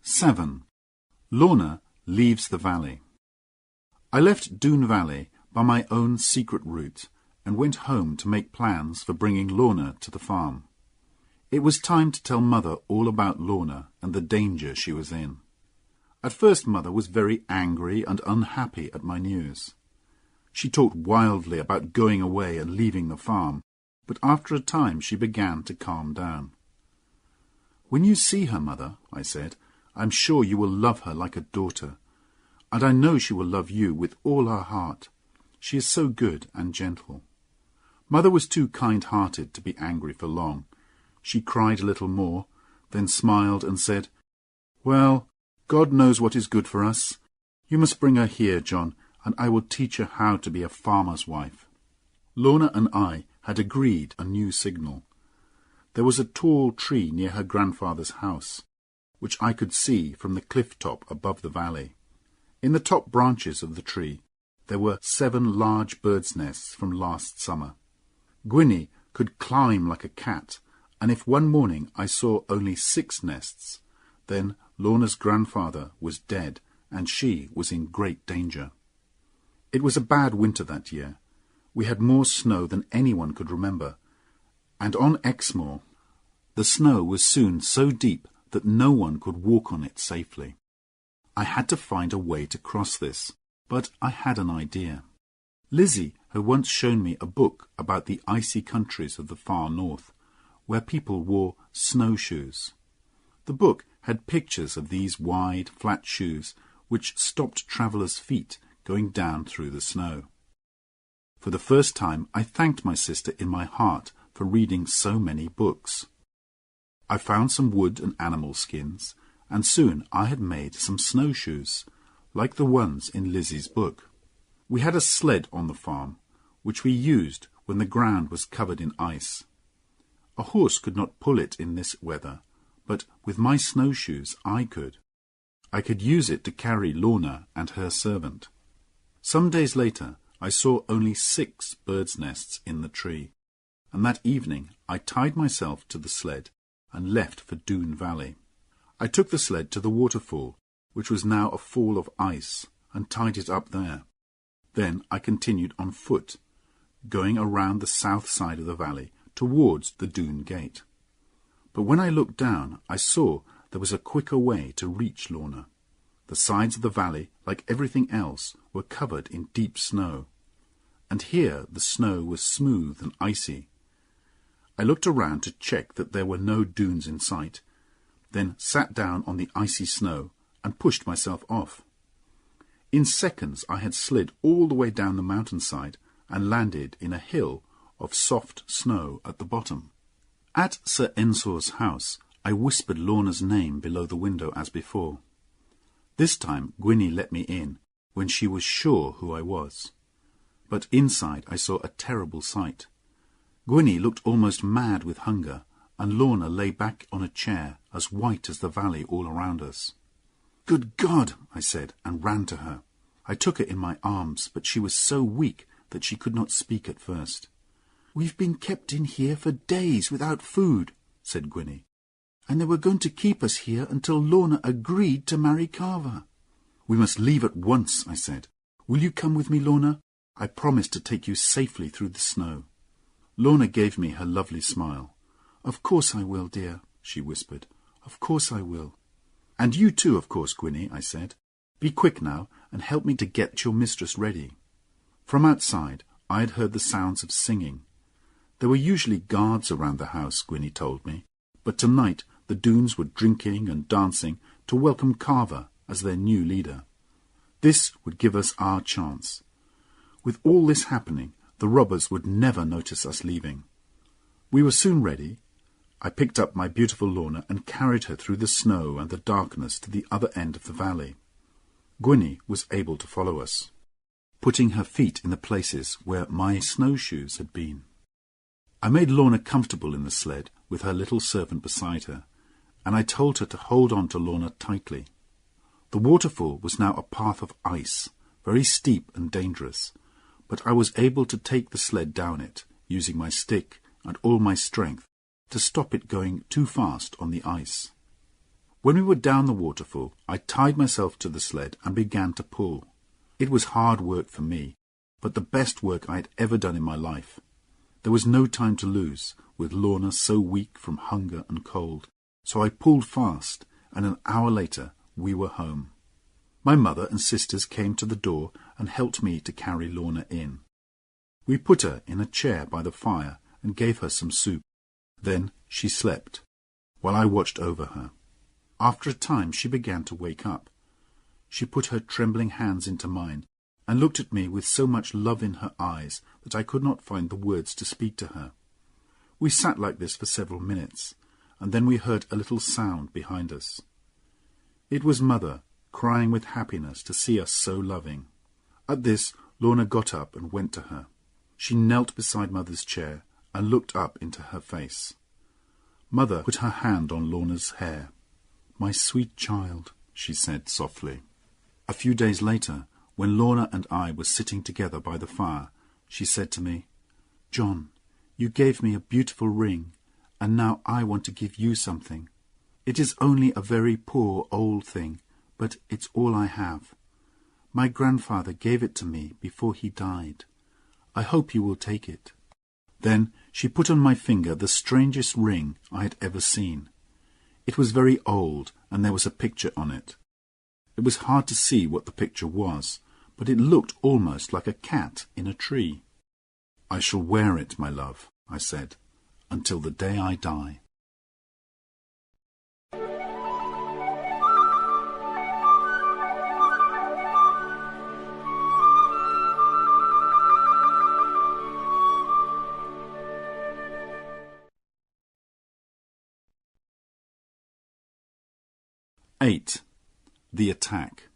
"7. Lorna leaves the valley." I left Doone Valley by my own secret route and went home to make plans for bringing Lorna to the farm. It was time to tell Mother all about Lorna and the danger she was in. At first Mother was very angry and unhappy at my news. She talked wildly about going away and leaving the farm, but after a time she began to calm down. "When you see her, Mother," I said, "I'm sure you will love her like a daughter, and I know she will love you with all her heart. She is so good and gentle." Mother was too kind-hearted to be angry for long. She cried a little more, then smiled and said, "Well, God knows what is good for us. You must bring her here, John, and I will teach her how to be a farmer's wife." Lorna and I had agreed a new signal. There was a tall tree near her grandfather's house, which I could see from the cliff top above the valley. In the top branches of the tree there were 7 large birds' nests from last summer. Gwynnie could climb like a cat, and if one morning I saw only 6 nests, then Lorna's grandfather was dead and she was in great danger. It was a bad winter that year. We had more snow than anyone could remember, and on Exmoor the snow was soon so deep that no one could walk on it safely. I had to find a way to cross this, but I had an idea. Lizzie had once shown me a book about the icy countries of the far north, where people wore snowshoes. The book had pictures of these wide, flat shoes which stopped travellers' feet going down through the snow. For the first time I thanked my sister in my heart for reading so many books. I found some wood and animal skins, and soon I had made some snowshoes, like the ones in Lizzie's book. We had a sled on the farm, which we used when the ground was covered in ice. A horse could not pull it in this weather, but with my snowshoes I could. I could use it to carry Lorna and her servant. Some days later I saw only 6 birds' nests in the tree, and that evening I tied myself to the sled and left for Doone Valley. I took the sled to the waterfall, which was now a fall of ice, and tied it up there. Then I continued on foot, going around the south side of the valley towards the Doone gate. But when I looked down, I saw there was a quicker way to reach Lorna. The sides of the valley, like everything else, were covered in deep snow, and here the snow was smooth and icy. I looked around to check that there were no dunes in sight. then sat down on the icy snow and pushed myself off. In seconds I had slid all the way down the mountainside and landed in a hill of soft snow at the bottom. At Sir Ensor's house, I whispered Lorna's name below the window as before. This time Gwynnie let me in, when she was sure who I was. But inside I saw a terrible sight. Gwynnie looked almost mad with hunger, and Lorna lay back on a chair, as white as the valley all around us. "Good God!" I said, and ran to her. I took her in my arms, but she was so weak that she could not speak at first. "We've been kept in here for days without food," said Gwynnie, "and they were going to keep us here until Lorna agreed to marry Carver." "We must leave at once," I said. "Will you come with me, Lorna? I promise to take you safely through the snow." Lorna gave me her lovely smile. "Of course I will, dear," she whispered. "Of course I will." "And you too, of course, Gwynnie," I said. "Be quick now, and help me to get your mistress ready." From outside, I had heard the sounds of singing. There were usually guards around the house, Gwynnie told me, but tonight the Doones were drinking and dancing to welcome Carver as their new leader. This would give us our chance. With all this happening, the robbers would never notice us leaving. We were soon ready. I picked up my beautiful Lorna and carried her through the snow and the darkness to the other end of the valley. Gwynnie was able to follow us, putting her feet in the places where my snowshoes had been. I made Lorna comfortable in the sled with her little servant beside her, and I told her to hold on to Lorna tightly. The waterfall was now a path of ice, very steep and dangerous, but I was able to take the sled down it, using my stick and all my strength to stop it going too fast on the ice. When we were down the waterfall, I tied myself to the sled and began to pull. It was hard work for me, but the best work I had ever done in my life. There was no time to lose, with Lorna so weak from hunger and cold, so I pulled fast, and an hour later we were home. My mother and sisters came to the door and helped me to carry Lorna in. We put her in a chair by the fire and gave her some soup. Then she slept, while I watched over her. After a time she began to wake up. She put her trembling hands into mine, and looked at me with so much love in her eyes that I could not find the words to speak to her. We sat like this for several minutes, and then we heard a little sound behind us. It was Mother, crying with happiness to see us so loving. At this, Lorna got up and went to her. She knelt beside Mother's chair and looked up into her face. Mother put her hand on Lorna's hair. "My sweet child," she said softly. A few days later, when Lorna and I were sitting together by the fire, she said to me, "John, you gave me a beautiful ring, and now I want to give you something. It is only a very poor old thing, but it's all I have. My grandfather gave it to me before he died. I hope you will take it." Then she put on my finger the strangest ring I had ever seen. It was very old, and there was a picture on it. It was hard to see what the picture was, but it looked almost like a cat in a tree. "I shall wear it, my love," I said, "until the day I die." (8) The Attack.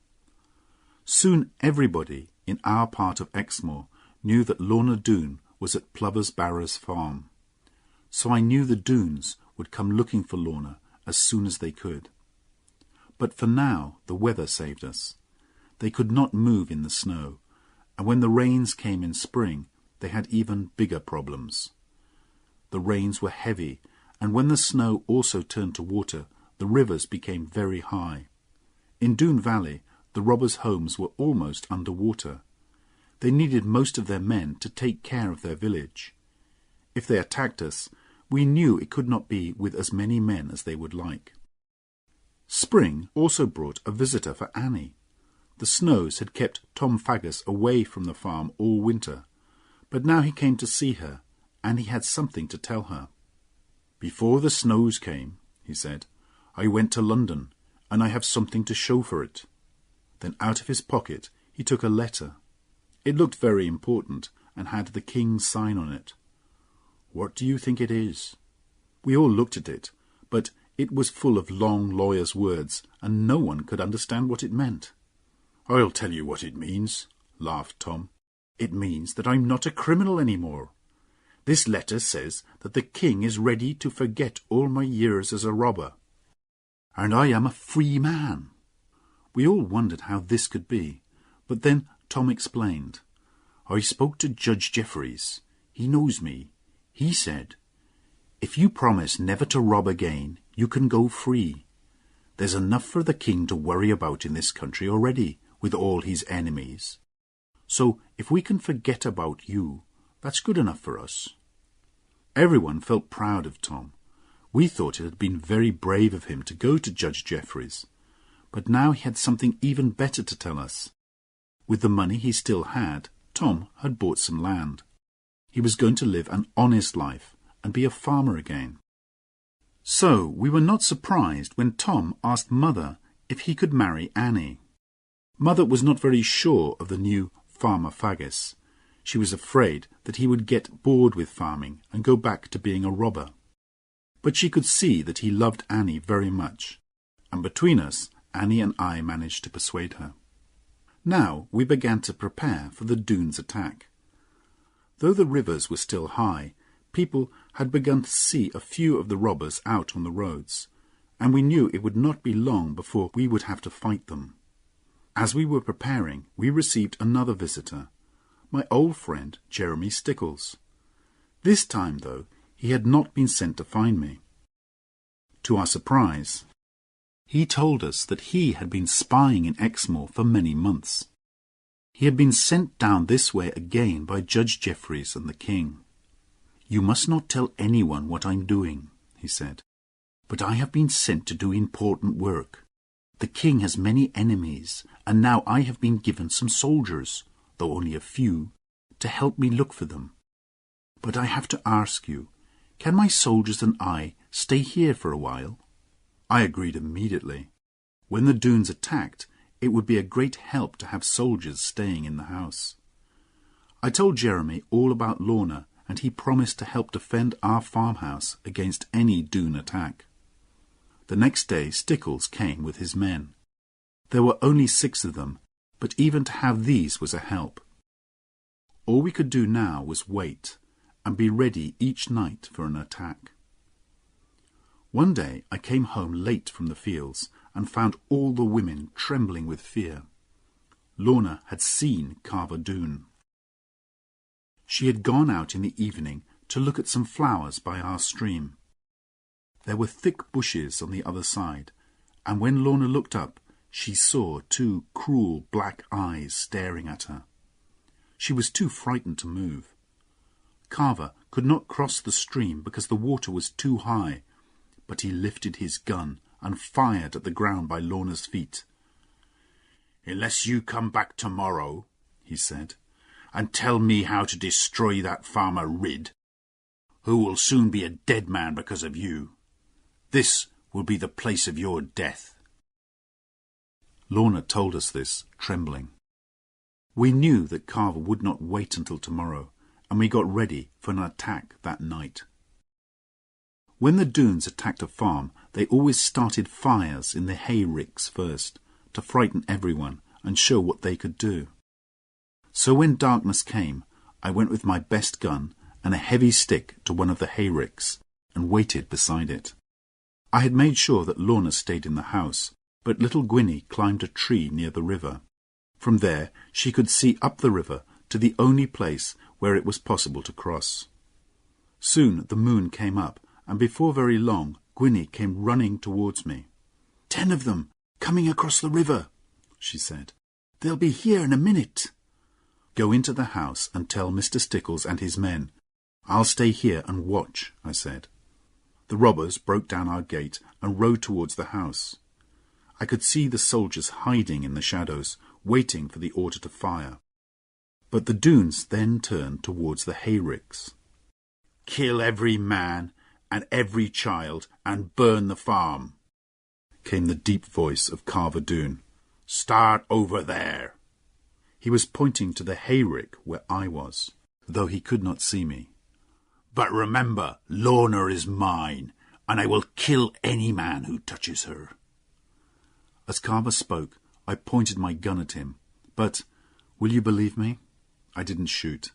Soon everybody in our part of Exmoor knew that Lorna Doone was at Plover's Barrows farm. So I knew the Doones would come looking for Lorna as soon as they could. But for now the weather saved us. They could not move in the snow, and when the rains came in spring, they had even bigger problems. The rains were heavy, and when the snow also turned to water, the rivers became very high. In Doone Valley, the robbers' homes were almost under water. They needed most of their men to take care of their village. If they attacked us, we knew it could not be with as many men as they would like. Spring also brought a visitor for Annie. The snows had kept Tom Faggus away from the farm all winter, but now he came to see her, and he had something to tell her. "Before the snows came," he said, I went to London, and I have something to show for it." Then out of his pocket he took a letter. It looked very important, and had the king's sign on it. "What do you think it is?" We all looked at it, but it was full of long lawyer's words, and no one could understand what it meant. "I'll tell you what it means," laughed Tom. "It means that I'm not a criminal any more. This letter says that the king is ready to forget all my years as a robber, and I am a free man." We all wondered how this could be, but then Tom explained. "I spoke to Judge Jeffreys. He knows me. He said, 'If you promise never to rob again, you can go free. There's enough for the king to worry about in this country already, with all his enemies. So if we can forget about you, that's good enough for us.'" Everyone felt proud of Tom. We thought it had been very brave of him to go to Judge Jeffreys, but now he had something even better to tell us. With the money he still had, Tom had bought some land. He was going to live an honest life and be a farmer again. So we were not surprised when Tom asked Mother if he could marry Annie. Mother was not very sure of the new farmer Faggis. She was afraid that he would get bored with farming and go back to being a robber. But she could see that he loved Annie very much, and between us, Annie and I managed to persuade her. Now we began to prepare for the Doone's attack. Though the rivers were still high, people had begun to see a few of the robbers out on the roads, and we knew it would not be long before we would have to fight them. As we were preparing, we received another visitor, my old friend Jeremy Stickles. This time, though, he had not been sent to find me. To our surprise, he told us that he had been spying in Exmoor for many months. He had been sent down this way again by Judge Jeffreys and the king. "You must not tell anyone what I'm doing," he said, "but I have been sent to do important work. The king has many enemies, and now I have been given some soldiers, though only a few, to help me look for them. But I have to ask you, can my soldiers and I stay here for a while?" I agreed immediately. When the Doones attacked, it would be a great help to have soldiers staying in the house. I told Jeremy all about Lorna, and he promised to help defend our farmhouse against any Doone attack. The next day Stickles came with his men. There were only 6 of them, but even to have these was a help. All we could do now was wait, and be ready each night for an attack. One day I came home late from the fields and found all the women trembling with fear. Lorna had seen Carver Doone. She had gone out in the evening to look at some flowers by our stream. There were thick bushes on the other side, and when Lorna looked up, she saw 2 cruel black eyes staring at her. She was too frightened to move. Carver could not cross the stream because the water was too high, but he lifted his gun and fired at the ground by Lorna's feet. "Unless you come back tomorrow," he said, "and tell me how to destroy that farmer Ridd, who will soon be a dead man because of you, this will be the place of your death." Lorna told us this, trembling. We knew that Carver would not wait until tomorrow, and we got ready for an attack that night. When the Doones attacked a farm, they always started fires in the hay ricks first, to frighten everyone and show what they could do. So when darkness came, I went with my best gun and a heavy stick to one of the hay ricks and waited beside it. I had made sure that Lorna stayed in the house, but little Gwynnie climbed a tree near the river. From there she could see up the river to the only place where it was possible to cross. Soon the moon came up, and before very long Gwynnie came running towards me. "10 of them, coming across the river," she said. "They'll be here in a minute." "Go into the house and tell Mr. Stickles and his men. I'll stay here and watch," I said. The robbers broke down our gate and rode towards the house. I could see the soldiers hiding in the shadows, waiting for the order to fire. But the Doones then turned towards the hay ricks. "Kill every man and every child and burn the farm," came the deep voice of Carver Doone. "Start over there." He was pointing to the hayrick where I was, though he could not see me. "But remember, Lorna is mine, and I will kill any man who touches her." As Carver spoke, I pointed my gun at him, but, will you believe me? I didn't shoot.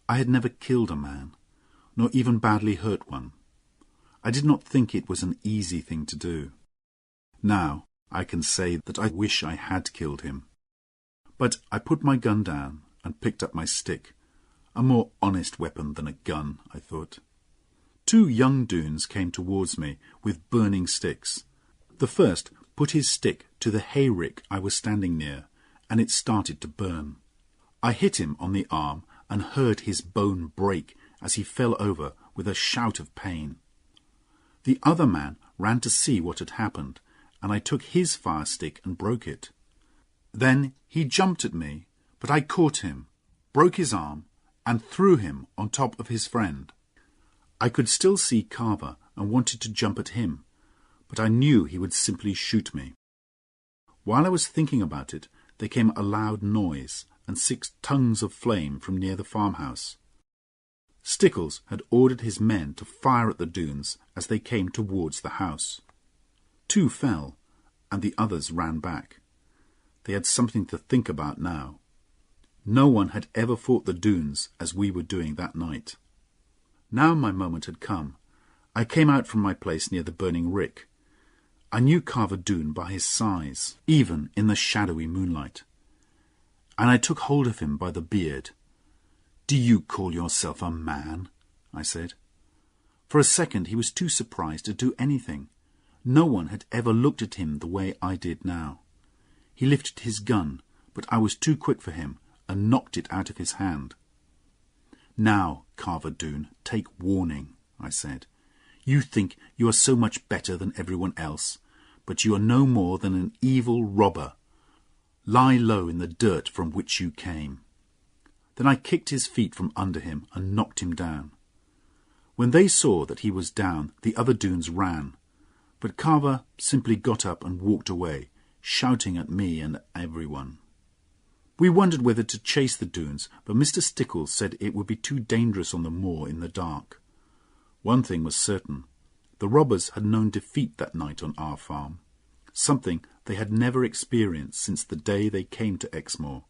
I had never killed a man, nor even badly hurt one. I did not think it was an easy thing to do. Now I can say that I wish I had killed him. But I put my gun down and picked up my stick, a more honest weapon than a gun, I thought. 2 young Doones came towards me with burning sticks. The first put his stick to the hayrick I was standing near, and it started to burn. I hit him on the arm and heard his bone break as he fell over with a shout of pain. The other man ran to see what had happened, and I took his fire stick and broke it. Then he jumped at me, but I caught him, broke his arm, and threw him on top of his friend. I could still see Carver and wanted to jump at him, but I knew he would simply shoot me. While I was thinking about it, there came a loud noise and 6 tongues of flame from near the farmhouse. Stickles had ordered his men to fire at the Doones as they came towards the house. 2 fell, and the others ran back. They had something to think about now. No one had ever fought the Doones as we were doing that night. Now my moment had come. I came out from my place near the burning rick. I knew Carver Doone by his size, even in the shadowy moonlight. And I took hold of him by the beard. "Do you call yourself a man?" I said. For a second he was too surprised to do anything. No one had ever looked at him the way I did now. He lifted his gun, but I was too quick for him and knocked it out of his hand. "Now, Carver Doone, take warning," I said. "You think you are so much better than everyone else, but you are no more than an evil robber. Lie low in the dirt from which you came." Then I kicked his feet from under him and knocked him down. When they saw that he was down, the other Doones ran, but Carver simply got up and walked away, shouting at me and everyone. We wondered whether to chase the Doones, but Mr. Stickles said it would be too dangerous on the moor in the dark. One thing was certain. The robbers had known defeat that night on our farm, something they had never experienced since the day they came to Exmoor.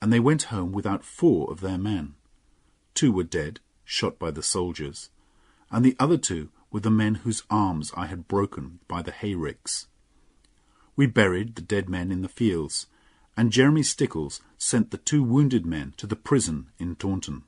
And they went home without 4 of their men. 2 were dead, shot by the soldiers, and the other 2 were the men whose arms I had broken by the hayricks. We buried the dead men in the fields, and Jeremy Stickles sent the 2 wounded men to the prison in Taunton.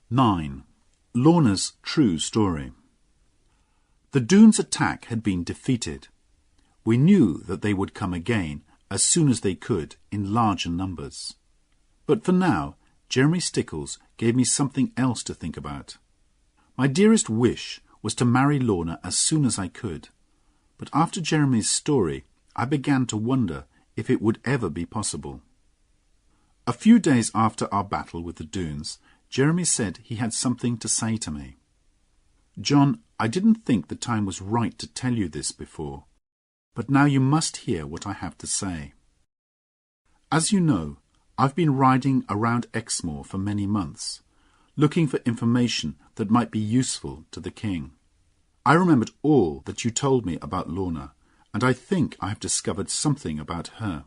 (9) Lorna's true story. The Doones' attack had been defeated. We knew that they would come again as soon as they could in larger numbers. But for now, Jeremy Stickles gave me something else to think about. My dearest wish was to marry Lorna as soon as I could. But after Jeremy's story, I began to wonder if it would ever be possible. A few days after our battle with the Doones, Jeremy said he had something to say to me. "John, I didn't think the time was right to tell you this before, but now you must hear what I have to say. As you know, I've been riding around Exmoor for many months, looking for information that might be useful to the king. I remembered all that you told me about Lorna, and I think I have discovered something about her.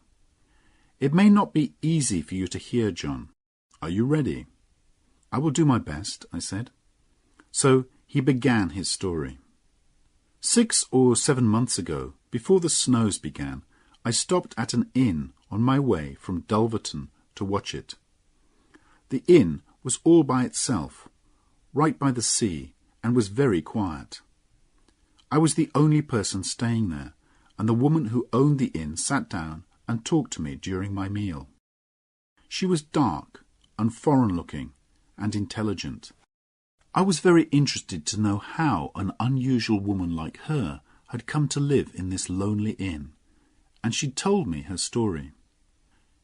It may not be easy for you to hear, John. Are you ready?" "I will do my best," I said. So he began his story. 6 or 7 months ago, before the snows began, I stopped at an inn on my way from Dulverton to Watchet. The inn was all by itself, right by the sea, and was very quiet. I was the only person staying there, and the woman who owned the inn sat down and talked to me during my meal. She was dark and foreign-looking and intelligent. I was very interested to know how an unusual woman like her had come to live in this lonely inn, and she told me her story.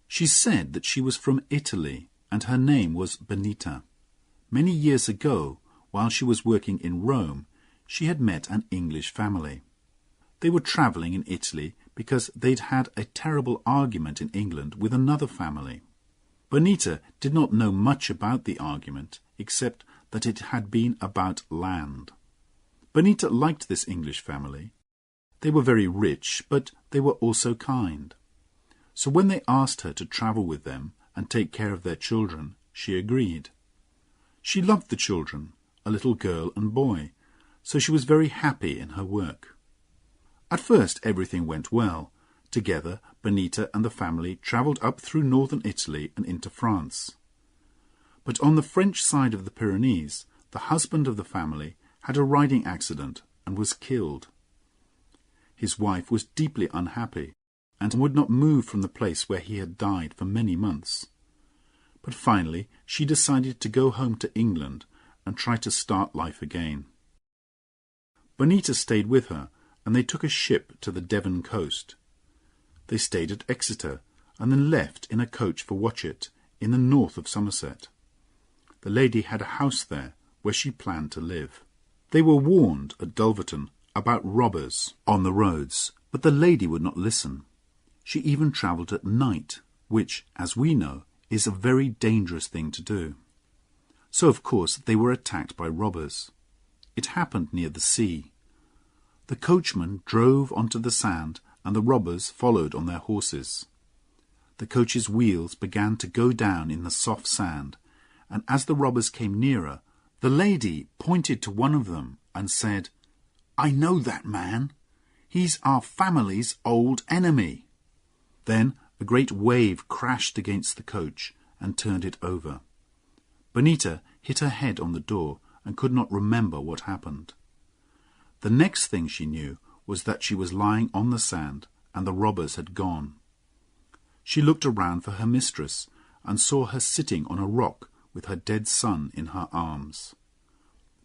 She said that she was from Italy, and her name was Benita. Many years ago, while she was working in Rome, she had met an English family. They were travelling in Italy because they'd had a terrible argument in England with another family. Benita did not know much about the argument, except that it had been about land. Benita liked this English family. They were very rich, but they were also kind. So when they asked her to travel with them and take care of their children, she agreed. She loved the children, a little girl and boy, so she was very happy in her work. At first everything went well. Together, Benita and the family travelled up through northern Italy and into France. But on the French side of the Pyrenees, the husband of the family had a riding accident and was killed. His wife was deeply unhappy and would not move from the place where he had died for many months. But finally she decided to go home to England and try to start life again. Benita stayed with her, and they took a ship to the Devon coast. They stayed at Exeter and then left in a coach for Watchet in the north of Somerset. The lady had a house there where she planned to live. They were warned at Dulverton about robbers on the roads, but the lady would not listen. She even travelled at night, which, as we know, is a very dangerous thing to do. So, of course, they were attacked by robbers. It happened near the sea. The coachman drove onto the sand, and the robbers followed on their horses. The coach's wheels began to go down in the soft sand, and as the robbers came nearer, the lady pointed to one of them and said, "I know that man. He's our family's old enemy." Then a great wave crashed against the coach and turned it over. Benita hit her head on the door and could not remember what happened. The next thing she knew was that she was lying on the sand and the robbers had gone. She looked around for her mistress and saw her sitting on a rock with her dead son in her arms.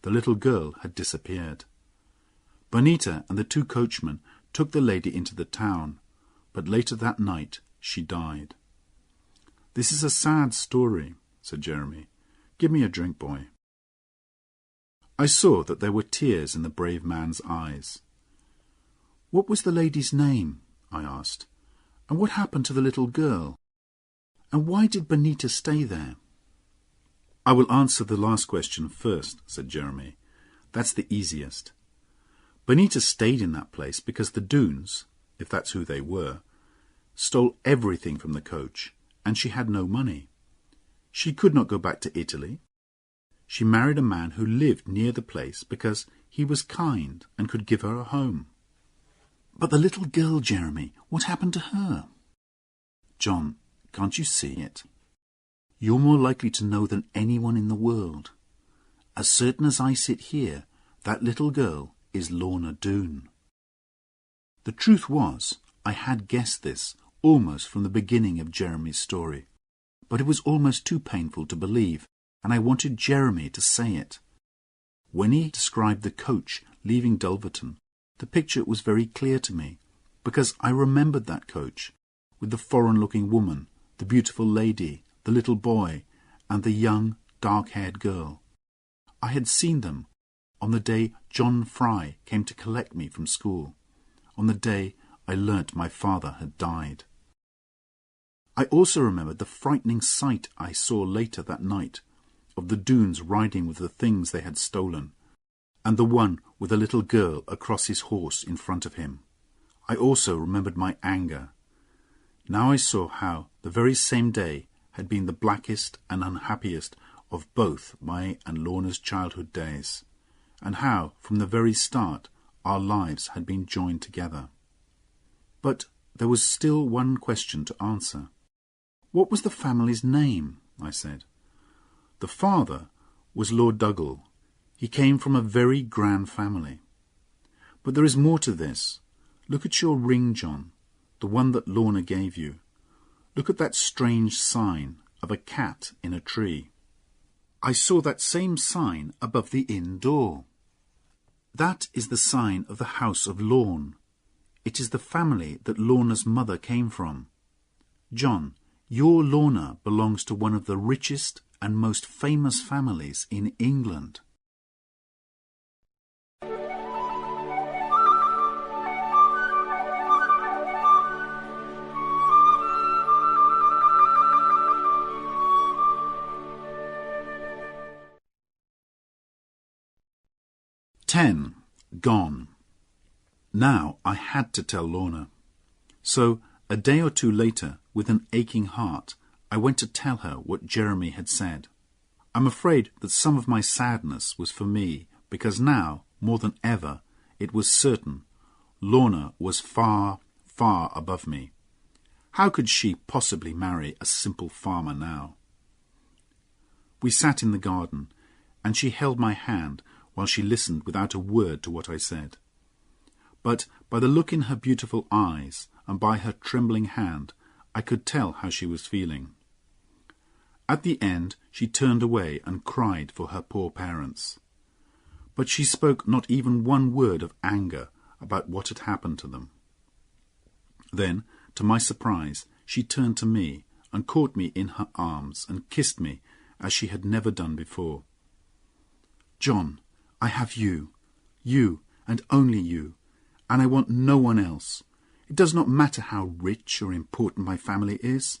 The little girl had disappeared. Benita and the two coachmen took the lady into the town, but later that night she died. "This is a sad story," said Jeremy. "Give me a drink, boy." I saw that there were tears in the brave man's eyes. "What was the lady's name?" I asked. "And what happened to the little girl? And why did Benita stay there?" "I will answer the last question first," said Jeremy. "That's the easiest. Benita stayed in that place because the Doones, if that's who they were, stole everything from the coach, and she had no money. She could not go back to Italy. She married a man who lived near the place because he was kind and could give her a home." "But the little girl, Jeremy, what happened to her?" "John, can't you see it? You're more likely to know than anyone in the world. As certain as I sit here, that little girl is Lorna Doone." The truth was, I had guessed this almost from the beginning of Jeremy's story, but it was almost too painful to believe, and I wanted Jeremy to say it. When he described the coach leaving Dulverton, the picture was very clear to me, because I remembered that coach, with the foreign-looking woman, the beautiful lady, the little boy, and the young, dark-haired girl. I had seen them on the day John Fry came to collect me from school, on the day I learnt my father had died. I also remembered the frightening sight I saw later that night, of the Doones riding with the things they had stolen, and the one with a little girl across his horse in front of him. I also remembered my anger. Now I saw how the very same day had been the blackest and unhappiest of both my and Lorna's childhood days, and how, from the very start, our lives had been joined together. But there was still one question to answer. "What was the family's name?" I said. "The father was Lord Dougal. He came from a very grand family. But there is more to this. Look at your ring, John, the one that Lorna gave you. Look at that strange sign of a cat in a tree." I saw that same sign above the inn door. That is the sign of the house of Lorne. It is the family that Lorna's mother came from. John, your Lorna belongs to one of the richest and most famous families in England. Gone. Now I had to tell Lorna. So, a day or two later, with an aching heart, I went to tell her what Jeremy had said. I'm afraid that some of my sadness was for me, because now, more than ever, it was certain Lorna was far, far above me. How could she possibly marry a simple farmer now? We sat in the garden, and she held my hand while she listened without a word to what I said. But by the look in her beautiful eyes and by her trembling hand, I could tell how she was feeling. At the end, she turned away and cried for her poor parents. But she spoke not even one word of anger about what had happened to them. Then, to my surprise, she turned to me and caught me in her arms and kissed me as she had never done before. John, I have you and only you, and I want no one else. It does not matter how rich or important my family is.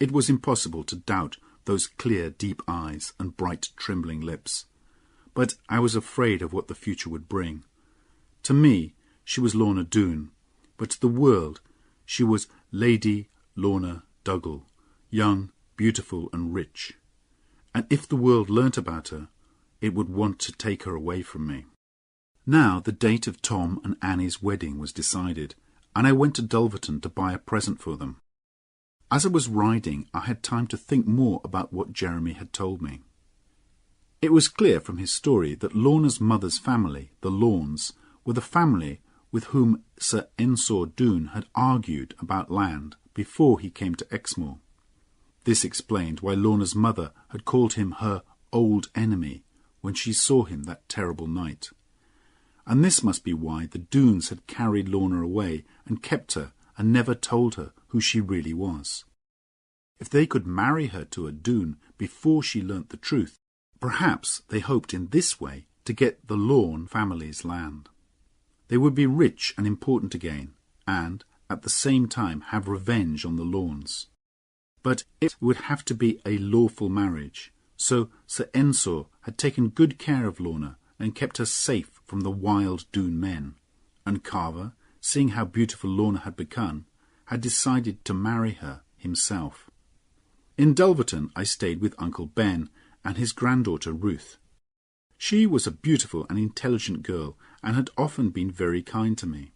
It was impossible to doubt those clear, deep eyes and bright, trembling lips. But I was afraid of what the future would bring. To me, she was Lorna Doone, but to the world, she was Lady Lorna Dougal, young, beautiful and rich. And if the world learnt about her, it would want to take her away from me. Now the date of Tom and Annie's wedding was decided, and I went to Dulverton to buy a present for them. As I was riding, I had time to think more about what Jeremy had told me. It was clear from his story that Lorna's mother's family, the Lornes, were the family with whom Sir Ensor Doone had argued about land before he came to Exmoor. This explained why Lorna's mother had called him her old enemy when she saw him that terrible night. And this must be why the Doones had carried Lorna away and kept her and never told her who she really was. If they could marry her to a Doone before she learnt the truth, perhaps they hoped in this way to get the Lorne family's land. They would be rich and important again, and, at the same time, have revenge on the Lornes. But it would have to be a lawful marriage, so Sir Ensor had taken good care of Lorna and kept her safe from the wild Doone men, and Carver, seeing how beautiful Lorna had become, had decided to marry her himself. In Dulverton I stayed with Uncle Ben and his granddaughter Ruth. She was a beautiful and intelligent girl and had often been very kind to me.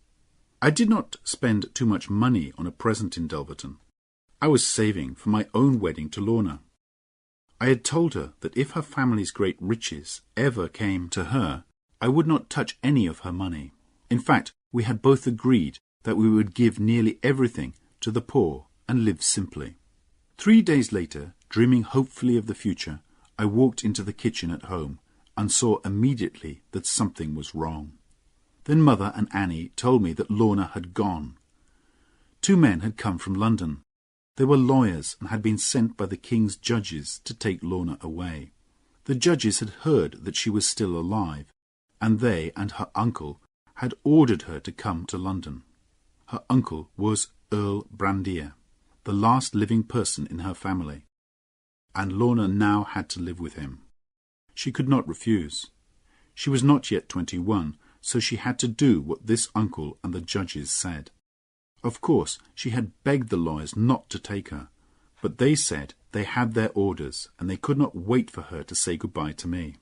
I did not spend too much money on a present in Dulverton. I was saving for my own wedding to Lorna. I had told her that if her family's great riches ever came to her, I would not touch any of her money. In fact, we had both agreed that we would give nearly everything to the poor and live simply. 3 days later, dreaming hopefully of the future, I walked into the kitchen at home and saw immediately that something was wrong. Then Mother and Annie told me that Lorna had gone. 2 men had come from London. They were lawyers and had been sent by the king's judges to take Lorna away. The judges had heard that she was still alive, and they and her uncle had ordered her to come to London. Her uncle was Earl Brandir, the last living person in her family, and Lorna now had to live with him. She could not refuse. She was not yet 21, so she had to do what this uncle and the judges said. Of course, she had begged the lawyers not to take her, but they said they had their orders and they could not wait for her to say goodbye to me.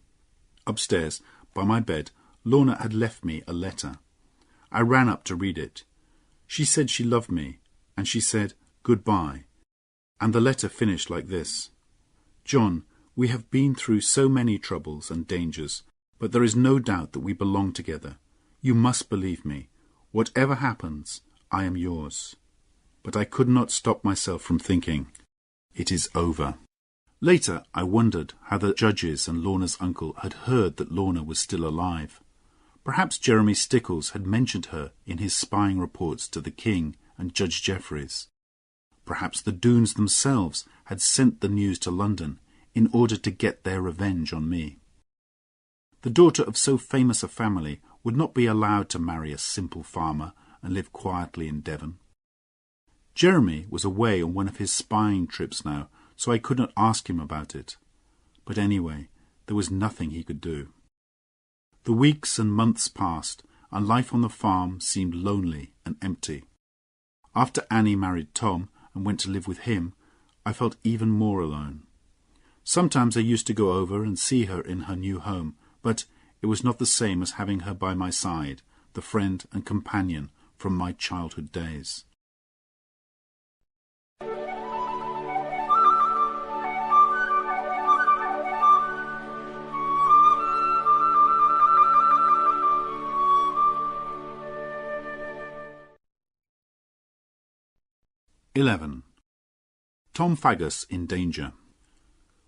Upstairs, by my bed, Lorna had left me a letter. I ran up to read it. She said she loved me, and she said goodbye, and the letter finished like this: John, we have been through so many troubles and dangers, but there is no doubt that we belong together. You must believe me. Whatever happens, I am yours. But I could not stop myself from thinking, it is over. Later, I wondered how the judges and Lorna's uncle had heard that Lorna was still alive. Perhaps Jeremy Stickles had mentioned her in his spying reports to the King and Judge Jeffreys. Perhaps the Doones themselves had sent the news to London in order to get their revenge on me. The daughter of so famous a family would not be allowed to marry a simple farmer and live quietly in Devon. Jeremy was away on one of his spying trips now, so I could not ask him about it. But anyway, there was nothing he could do. The weeks and months passed, and life on the farm seemed lonely and empty. After Annie married Tom and went to live with him, I felt even more alone. Sometimes I used to go over and see her in her new home, but it was not the same as having her by my side, the friend and companion from my childhood days. (11) Tom Faggus in danger.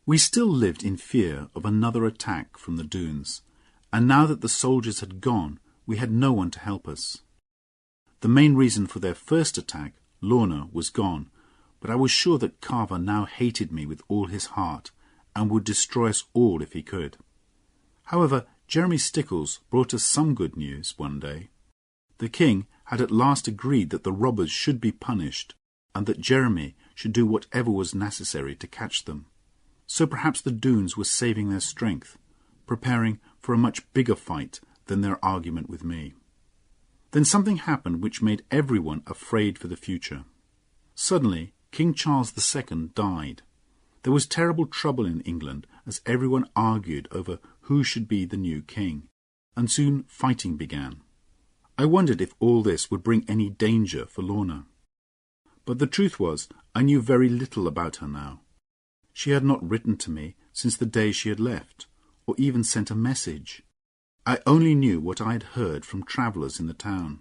We still lived in fear of another attack from the Doones, and now that the soldiers had gone, we had no one to help us. The main reason for their first attack, Lorna, was gone, but I was sure that Carver now hated me with all his heart, and would destroy us all if he could. However, Jeremy Stickles brought us some good news one day. The King had at last agreed that the robbers should be punished, and that Jeremy should do whatever was necessary to catch them. So perhaps the Doones were saving their strength, preparing for a much bigger fight than their argument with me. Then something happened which made everyone afraid for the future. Suddenly, King Charles II died. There was terrible trouble in England as everyone argued over who should be the new king, and soon fighting began. I wondered if all this would bring any danger for Lorna. But the truth was, I knew very little about her now. She had not written to me since the day she had left, or even sent a message. I only knew what I had heard from travellers in the town.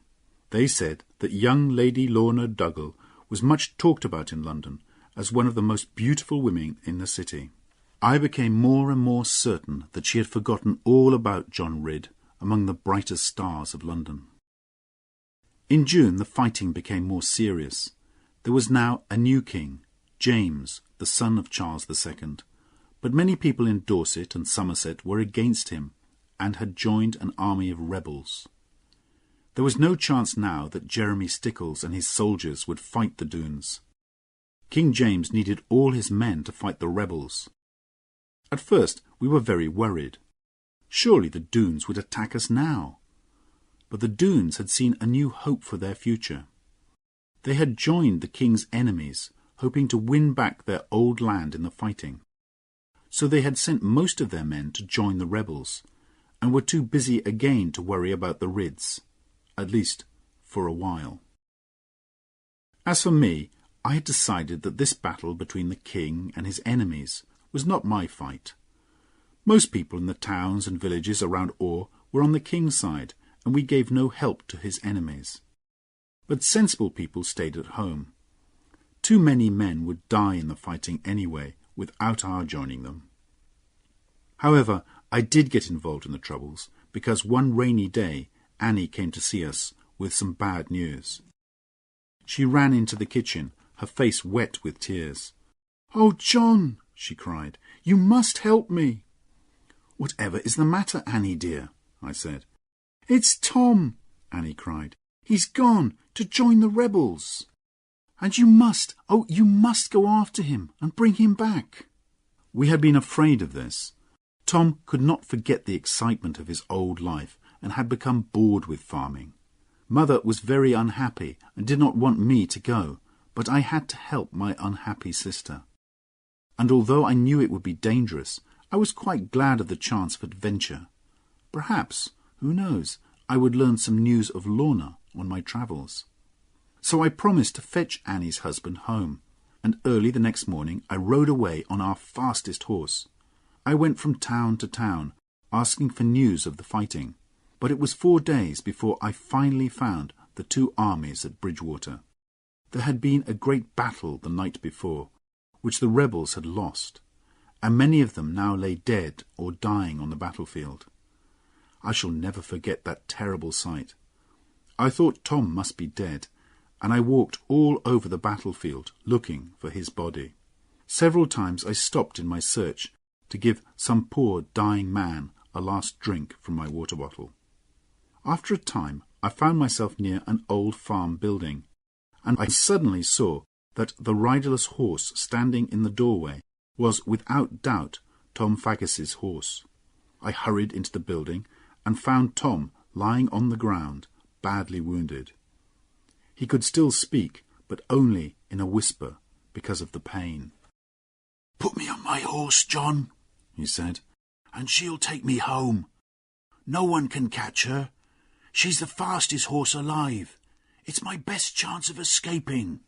They said that young Lady Lorna Dougal was much talked about in London as one of the most beautiful women in the city. I became more and more certain that she had forgotten all about John Ridd among the brightest stars of London. In June the fighting became more serious. There was now a new king, James, the son of Charles II, but many people in Dorset and Somerset were against him and had joined an army of rebels. There was no chance now that Jeremy Stickles and his soldiers would fight the Doones. King James needed all his men to fight the rebels. At first we were very worried. Surely the Doones would attack us now. But the Doones had seen a new hope for their future. They had joined the king's enemies, hoping to win back their old land in the fighting. So they had sent most of their men to join the rebels, and were too busy again to worry about the Ridds, at least for a while. As for me, I had decided that this battle between the king and his enemies was not my fight. Most people in the towns and villages around Oare were on the king's side, and we gave no help to his enemies. But sensible people stayed at home. Too many men would die in the fighting anyway, without our joining them. However, I did get involved in the troubles, because one rainy day Annie came to see us with some bad news. She ran into the kitchen, her face wet with tears. "Oh, John," she cried, "you must help me." "Whatever is the matter, Annie dear?" I said. "It's Tom," Annie cried. "He's gone to join the rebels. And you must go after him and bring him back." We had been afraid of this. Tom could not forget the excitement of his old life and had become bored with farming. Mother was very unhappy and did not want me to go, but I had to help my unhappy sister. And although I knew it would be dangerous, I was quite glad of the chance of adventure. Perhaps, who knows, I would learn some news of Lorna on my travels. So I promised to fetch Annie's husband home, and early the next morning I rode away on our fastest horse. I went from town to town, asking for news of the fighting, but it was 4 days before I finally found the two armies at Bridgewater. There had been a great battle the night before, which the rebels had lost, and many of them now lay dead or dying on the battlefield. I shall never forget that terrible sight. I thought Tom must be dead, and I walked all over the battlefield looking for his body. Several times I stopped in my search to give some poor dying man a last drink from my water bottle. After a time I found myself near an old farm building, and I suddenly saw that the riderless horse standing in the doorway was without doubt Tom Faggus's horse. I hurried into the building and found Tom lying on the ground, badly wounded. He could still speak, but only in a whisper because of the pain. "Put me on my horse, John," he said, "and she'll take me home. No one can catch her. She's the fastest horse alive. It's my best chance of escaping."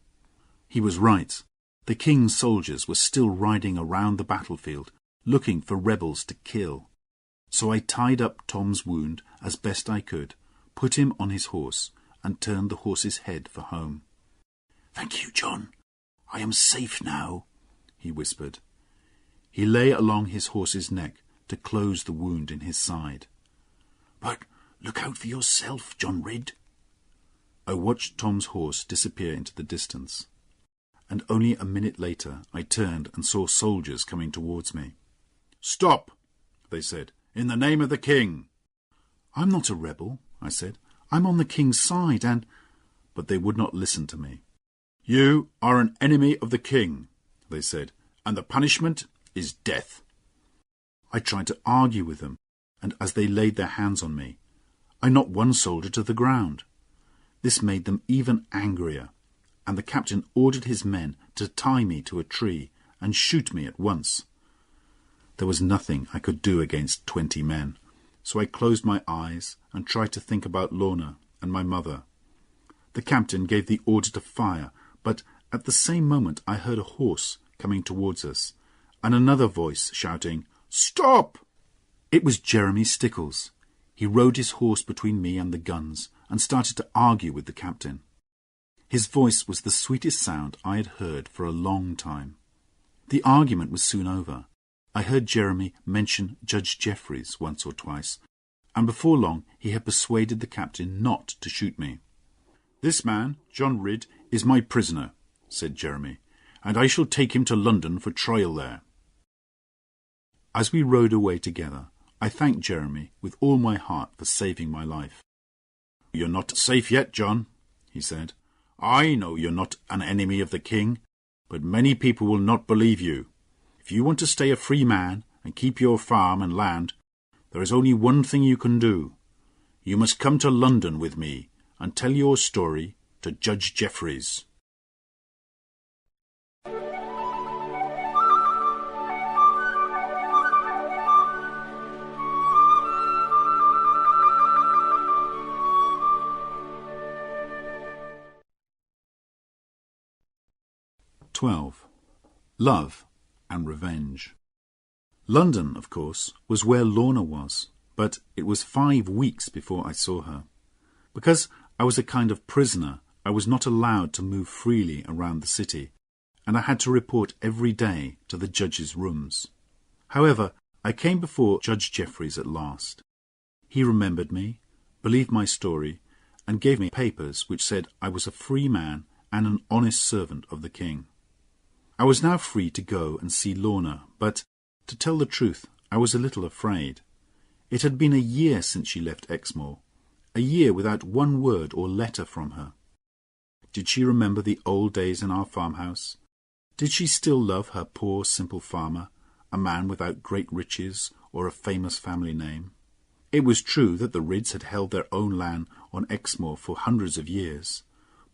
He was right. The king's soldiers were still riding around the battlefield, looking for rebels to kill. So I tied up Tom's wound as best I could, put him on his horse, and turned the horse's head for home. "Thank you, John. I am safe now," he whispered. He lay along his horse's neck to close the wound in his side. "But look out for yourself, John Ridd." I watched Tom's horse disappear into the distance, and only a minute later I turned and saw soldiers coming towards me. "Stop," they said, "in the name of the king." "I'm not a rebel," I said. "I'm on the king's side, and—" But they would not listen to me. "You are an enemy of the king," they said, "and the punishment is death." I tried to argue with them, and as they laid their hands on me, I knocked one soldier to the ground. This made them even angrier, and the captain ordered his men to tie me to a tree and shoot me at once. There was nothing I could do against 20 men, so I closed my eyes and tried to think about Lorna and my mother. The captain gave the order to fire, but at the same moment I heard a horse coming towards us, and another voice shouting, "Stop!" It was Jeremy Stickles. He rode his horse between me and the guns and started to argue with the captain. His voice was the sweetest sound I had heard for a long time. The argument was soon over. I heard Jeremy mention Judge Jeffreys once or twice, and before long he had persuaded the captain not to shoot me. "This man, John Ridd, is my prisoner," said Jeremy, "and I shall take him to London for trial there." As we rode away together, I thanked Jeremy with all my heart for saving my life. "You're not safe yet, John," he said. "I know you're not an enemy of the king, but many people will not believe you. If you want to stay a free man and keep your farm and land, there is only one thing you can do. You must come to London with me and tell your story to Judge Jeffreys." Love and Revenge. London, of course, was where Lorna was, but it was 5 weeks before I saw her. Because I was a kind of prisoner, I was not allowed to move freely around the city, and I had to report every day to the judge's rooms. However, I came before Judge Jeffreys at last. He remembered me, believed my story, and gave me papers which said I was a free man and an honest servant of the king. I was now free to go and see Lorna, but, to tell the truth, I was a little afraid. It had been a year since she left Exmoor, a year without one word or letter from her. Did she remember the old days in our farmhouse? Did she still love her poor simple farmer, a man without great riches or a famous family name? It was true that the Ridds had held their own land on Exmoor for hundreds of years,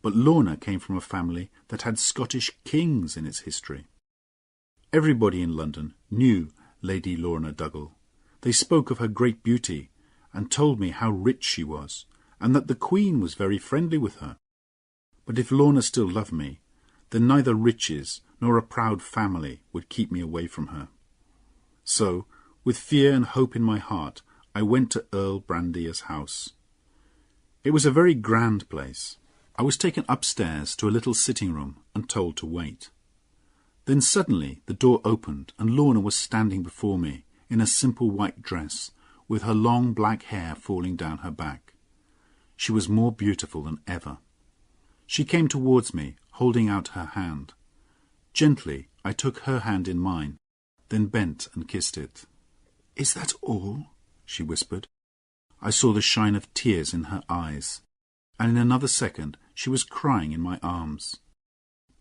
but Lorna came from a family that had Scottish kings in its history. Everybody in London knew Lady Lorna Dougal. They spoke of her great beauty, and told me how rich she was, and that the Queen was very friendly with her. But if Lorna still loved me, then neither riches nor a proud family would keep me away from her. So, with fear and hope in my heart, I went to Earl Brandier's house. It was a very grand place. I was taken upstairs to a little sitting room and told to wait. Then suddenly the door opened and Lorna was standing before me in a simple white dress, with her long black hair falling down her back. She was more beautiful than ever. She came towards me, holding out her hand. Gently I took her hand in mine, then bent and kissed it. "Is that all?" she whispered. I saw the shine of tears in her eyes, and in another second she was crying in my arms.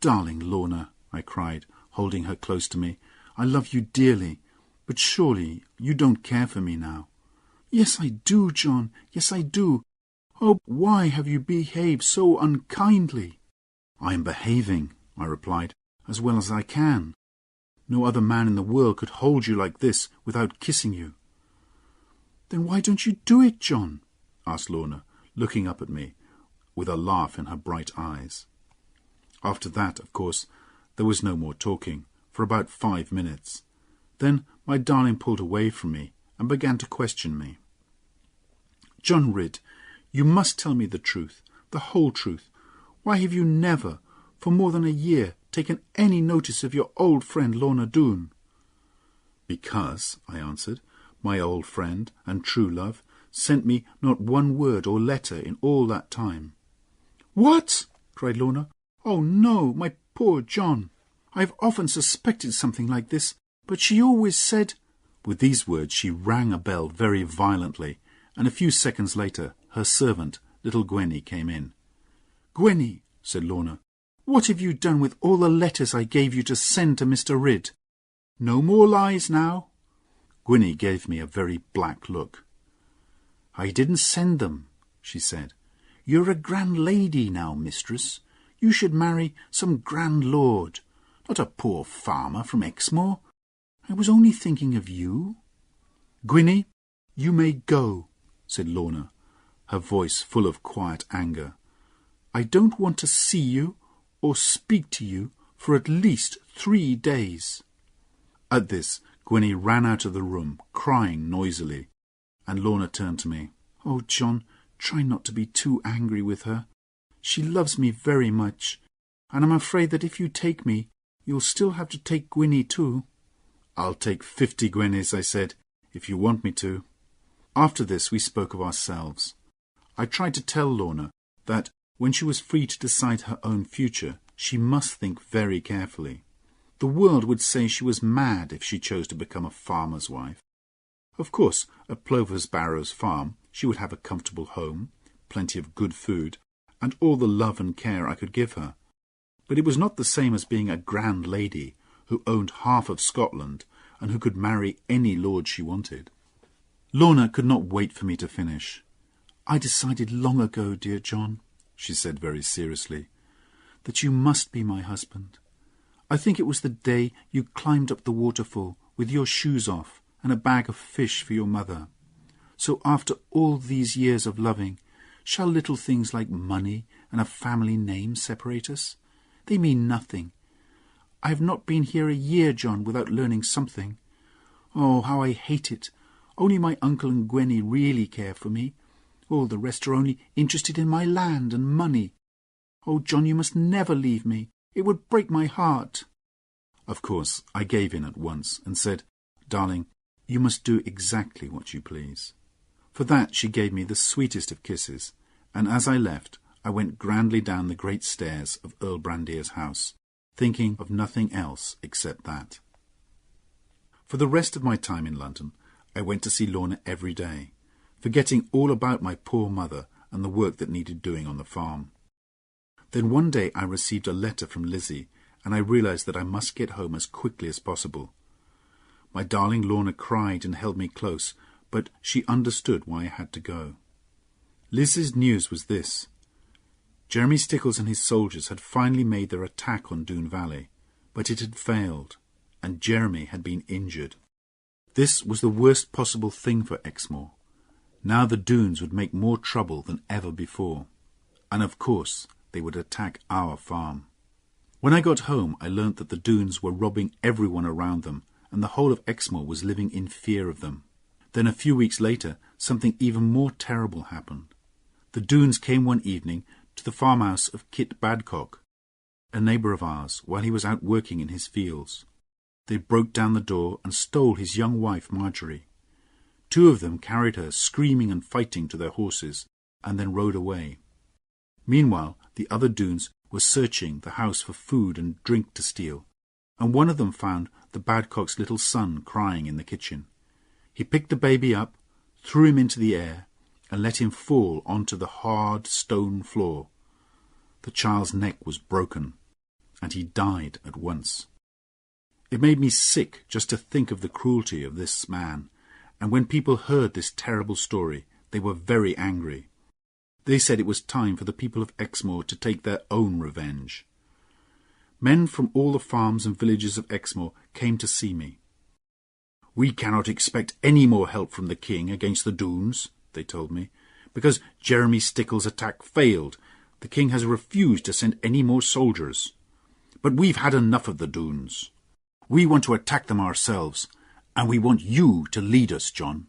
"Darling Lorna," I cried, holding her close to me, "I love you dearly, but surely you don't care for me now." "Yes, I do, John, yes, I do. Oh, why have you behaved so unkindly?" "I am behaving," I replied, "as well as I can. No other man in the world could hold you like this without kissing you." "Then why don't you do it, John?" asked Lorna, looking up at me with a laugh in her bright eyes. After that, of course, there was no more talking, for about 5 minutes. Then my darling pulled away from me and began to question me. "John Ridd, you must tell me the truth, the whole truth. Why have you never, for more than a year, taken any notice of your old friend Lorna Doone?" "Because," I answered, "my old friend and true love sent me not one word or letter in all that time." "What?" cried Lorna. "Oh, no, my poor John. I have often suspected something like this, but she always said—" With these words she rang a bell very violently, and a few seconds later her servant, little Gwenny, came in. "Gwenny," said Lorna, "what have you done with all the letters I gave you to send to Mr. Ridd? No more lies now." Gwenny gave me a very black look. "I didn't send them," she said. "You're a grand lady now, mistress. You should marry some grand lord, not a poor farmer from Exmoor. I was only thinking of you." "Gwenny, you may go," said Lorna, her voice full of quiet anger. "I don't want to see you or speak to you for at least 3 days. At this, Gwenny ran out of the room, crying noisily, and Lorna turned to me. "Oh, John, try not to be too angry with her. She loves me very much, and I'm afraid that if you take me, you'll still have to take Gwenny too." "I'll take 50 Gwennys," I said, "if you want me to." After this we spoke of ourselves. I tried to tell Lorna that, when she was free to decide her own future, she must think very carefully. The world would say she was mad if she chose to become a farmer's wife. Of course, at Plover's Barrows Farm she would have a comfortable home, plenty of good food, and all the love and care I could give her. But it was not the same as being a grand lady who owned half of Scotland and who could marry any lord she wanted. Lorna could not wait for me to finish. "I decided long ago, dear John," she said very seriously, "that you must be my husband. I think it was the day you climbed up the waterfall with your shoes off and a bag of fish for your mother. So after all these years of loving, shall little things like money and a family name separate us? They mean nothing. I have not been here a year, John, without learning something. Oh, how I hate it. Only my uncle and Gwenny really care for me. All the rest are only interested in my land and money. Oh, John, you must never leave me. It would break my heart." Of course, I gave in at once and said, "Darling, you must do exactly what you please." For that she gave me the sweetest of kisses, and as I left, I went grandly down the great stairs of Earl Brandier's house, thinking of nothing else except that. For the rest of my time in London, I went to see Lorna every day, forgetting all about my poor mother and the work that needed doing on the farm. Then one day I received a letter from Lizzie, and I realized that I must get home as quickly as possible. My darling Lorna cried and held me close, but she understood why I had to go. Lizzie's news was this. Jeremy Stickles and his soldiers had finally made their attack on Doone Valley, but it had failed, and Jeremy had been injured. This was the worst possible thing for Exmoor. Now the Doones would make more trouble than ever before, and of course they would attack our farm. When I got home, I learnt that the Doones were robbing everyone around them, and the whole of Exmoor was living in fear of them. Then a few weeks later, something even more terrible happened. The Doones came one evening to the farmhouse of Kit Badcock. a neighbour of ours, while he was out working in his fields. They broke down the door and stole his young wife, Marjorie. 2 of them carried her, screaming and fighting, to their horses, and then rode away. Meanwhile, the other Doones were searching the house for food and drink to steal, and one of them found the Badcock's little son crying in the kitchen. He picked the baby up, threw him into the air, and let him fall onto the hard stone floor. The child's neck was broken, and he died at once. It made me sick just to think of the cruelty of this man, and when people heard this terrible story, they were very angry. They said it was time for the people of Exmoor to take their own revenge. Men from all the farms and villages of Exmoor came to see me. "We cannot expect any more help from the king against the Doones," they told me, "because Jeremy Stickle's attack failed. The king has refused to send any more soldiers. But we've had enough of the Doones. We want to attack them ourselves, and we want you to lead us, John."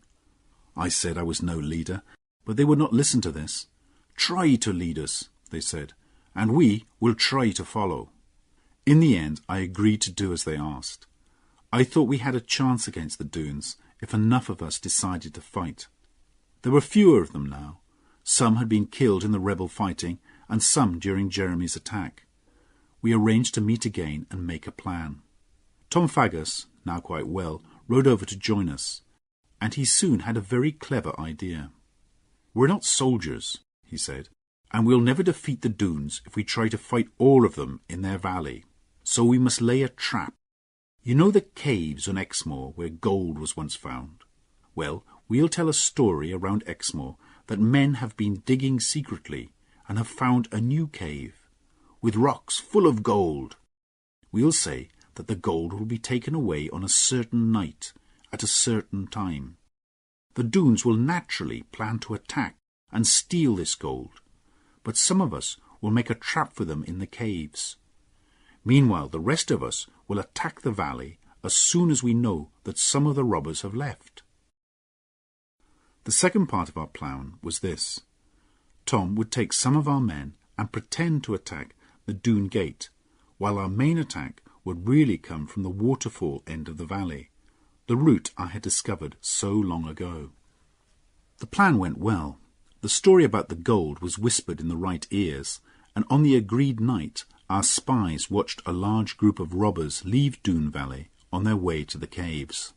I said I was no leader, but they would not listen to this. "Try to lead us," they said, "and we will try to follow." In the end, I agreed to do as they asked. I thought we had a chance against the Doones if enough of us decided to fight. There were fewer of them now. Some had been killed in the rebel fighting, and some during Jeremy's attack. We arranged to meet again and make a plan. Tom Faggus, now quite well, rode over to join us, and he soon had a very clever idea. "We're not soldiers," he said, "and we'll never defeat the Doones if we try to fight all of them in their valley. So we must lay a trap. You know the caves on Exmoor where gold was once found? Well, we'll tell a story around Exmoor that men have been digging secretly and have found a new cave, with rocks full of gold. We'll say that the gold will be taken away on a certain night, at a certain time. The Doones will naturally plan to attack and steal this gold, but some of us will make a trap for them in the caves. Meanwhile, the rest of us will attack the valley as soon as we know that some of the robbers have left." The second part of our plan was this. Tom would take some of our men and pretend to attack the Doone Gate, while our main attack would really come from the waterfall end of the valley, the route I had discovered so long ago. The plan went well. The story about the gold was whispered in the right ears, and on the agreed night our spies watched a large group of robbers leave Doone Valley on their way to the caves.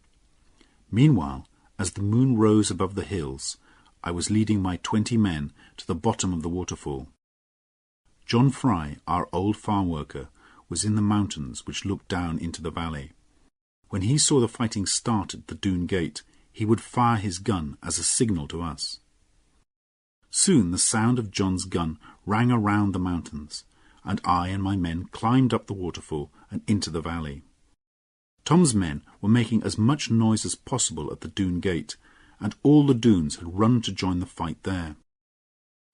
Meanwhile, as the moon rose above the hills, I was leading my 20 men to the bottom of the waterfall. John Fry, our old farm worker, was in the mountains which looked down into the valley. When he saw the fighting start at the Doone Gate, he would fire his gun as a signal to us. Soon the sound of John's gun rang around the mountains, and I and my men climbed up the waterfall and into the valley. Tom's men were making as much noise as possible at the Doone Gate, and all the Doones had run to join the fight there.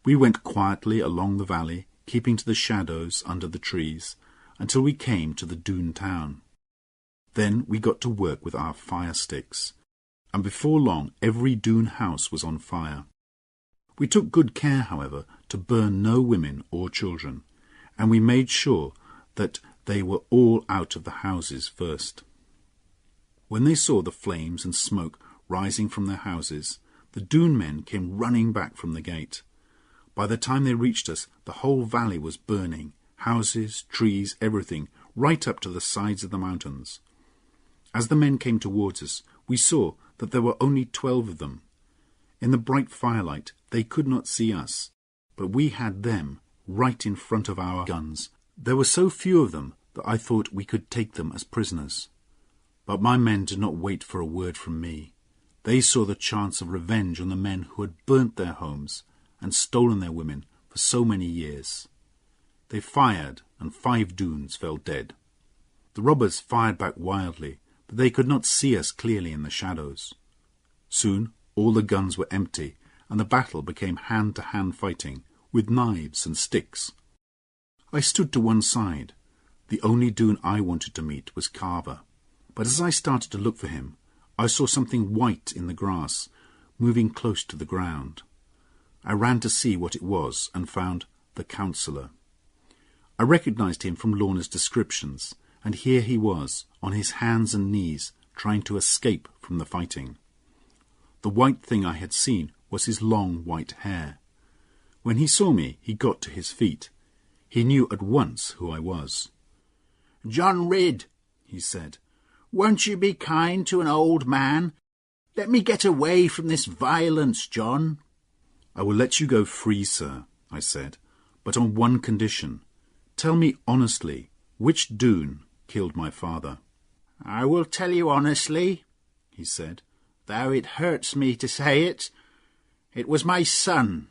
We went quietly along the valley, keeping to the shadows under the trees, until we came to the Doone town. Then we got to work with our fire sticks, and before long every Doone house was on fire. We took good care, however, to burn no women or children, and we made sure that they were all out of the houses first. When they saw the flames and smoke rising from their houses, the Doone men came running back from the gate. By the time they reached us, the whole valley was burning, houses, trees, everything, right up to the sides of the mountains. As the men came towards us, we saw that there were only 12 of them. In the bright firelight, they could not see us, but we had them right in front of our guns. There were so few of them that I thought we could take them as prisoners. But my men did not wait for a word from me. They saw the chance of revenge on the men who had burnt their homes and stolen their women for so many years. They fired, and 5 Doones fell dead. The robbers fired back wildly, but they could not see us clearly in the shadows. Soon all the guns were empty, and the battle became hand-to-hand fighting, with knives and sticks. I stood to one side. The only Doone I wanted to meet was Carver, but as I started to look for him, I saw something white in the grass, moving close to the ground. I ran to see what it was, and found the counsellor. I recognised him from Lorna's descriptions, and here he was, on his hands and knees, trying to escape from the fighting. The white thing I had seen was his long white hair. When he saw me, he got to his feet. He knew at once who I was. "John Ridd," he said, "won't you be kind to an old man? Let me get away from this violence, John." "I will let you go free, sir," I said, "but on one condition. Tell me honestly, which Doone killed my father?" "I will tell you honestly," he said, "though it hurts me to say it. It was my son,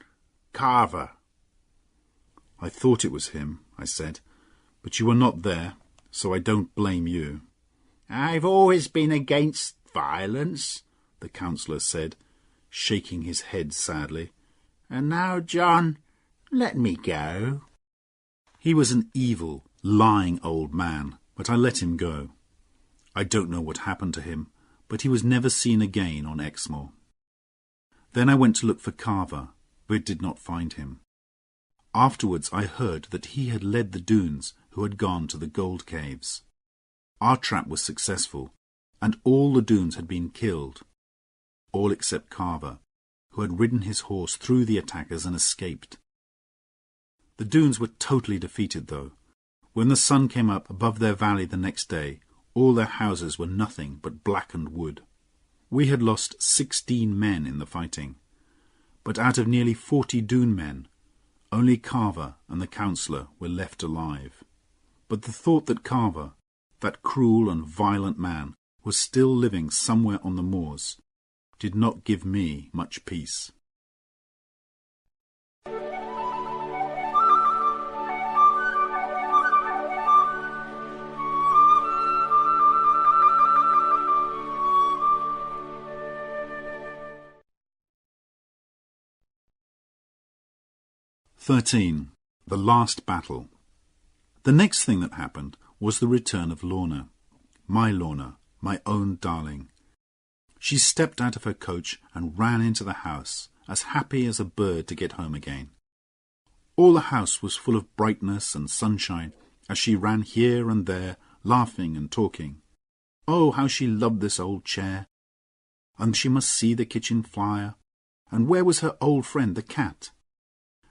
Carver." "I thought it was him," I said, "but you were not there, so I don't blame you." "I've always been against violence," the counsellor said, shaking his head sadly. "And now, John, let me go." He was an evil, lying old man, but I let him go. I don't know what happened to him, but he was never seen again on Exmoor. Then I went to look for Carver, but did not find him. Afterwards I heard that he had led the Doones who had gone to the gold caves. Our trap was successful, and all the Doones had been killed, all except Carver, who had ridden his horse through the attackers and escaped. The Doones were totally defeated, though. When the sun came up above their valley the next day, all their houses were nothing but blackened wood. We had lost 16 men in the fighting, but out of nearly 40 Doone men, only Carver and the counsellor were left alive. But the thought that Carver, that cruel and violent man, was still living somewhere on the moors, did not give me much peace. "13. The Last Battle." The next thing that happened was the return of Lorna, my own darling. She stepped out of her coach and ran into the house, as happy as a bird to get home again. All the house was full of brightness and sunshine as she ran here and there, laughing and talking. Oh, how she loved this old chair! And she must see the kitchen fire. And where was her old friend the cat?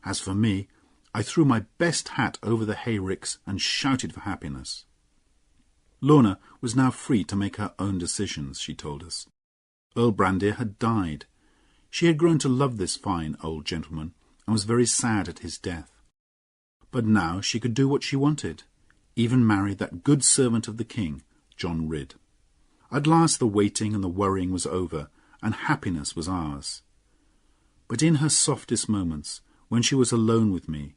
As for me, I threw my best hat over the hayricks and shouted for happiness. Lorna was now free to make her own decisions, she told us. Earl Brandir had died. She had grown to love this fine old gentleman and was very sad at his death. But now she could do what she wanted, even marry that good servant of the king, John Ridd. At last the waiting and the worrying was over, and happiness was ours. But in her softest moments, when she was alone with me,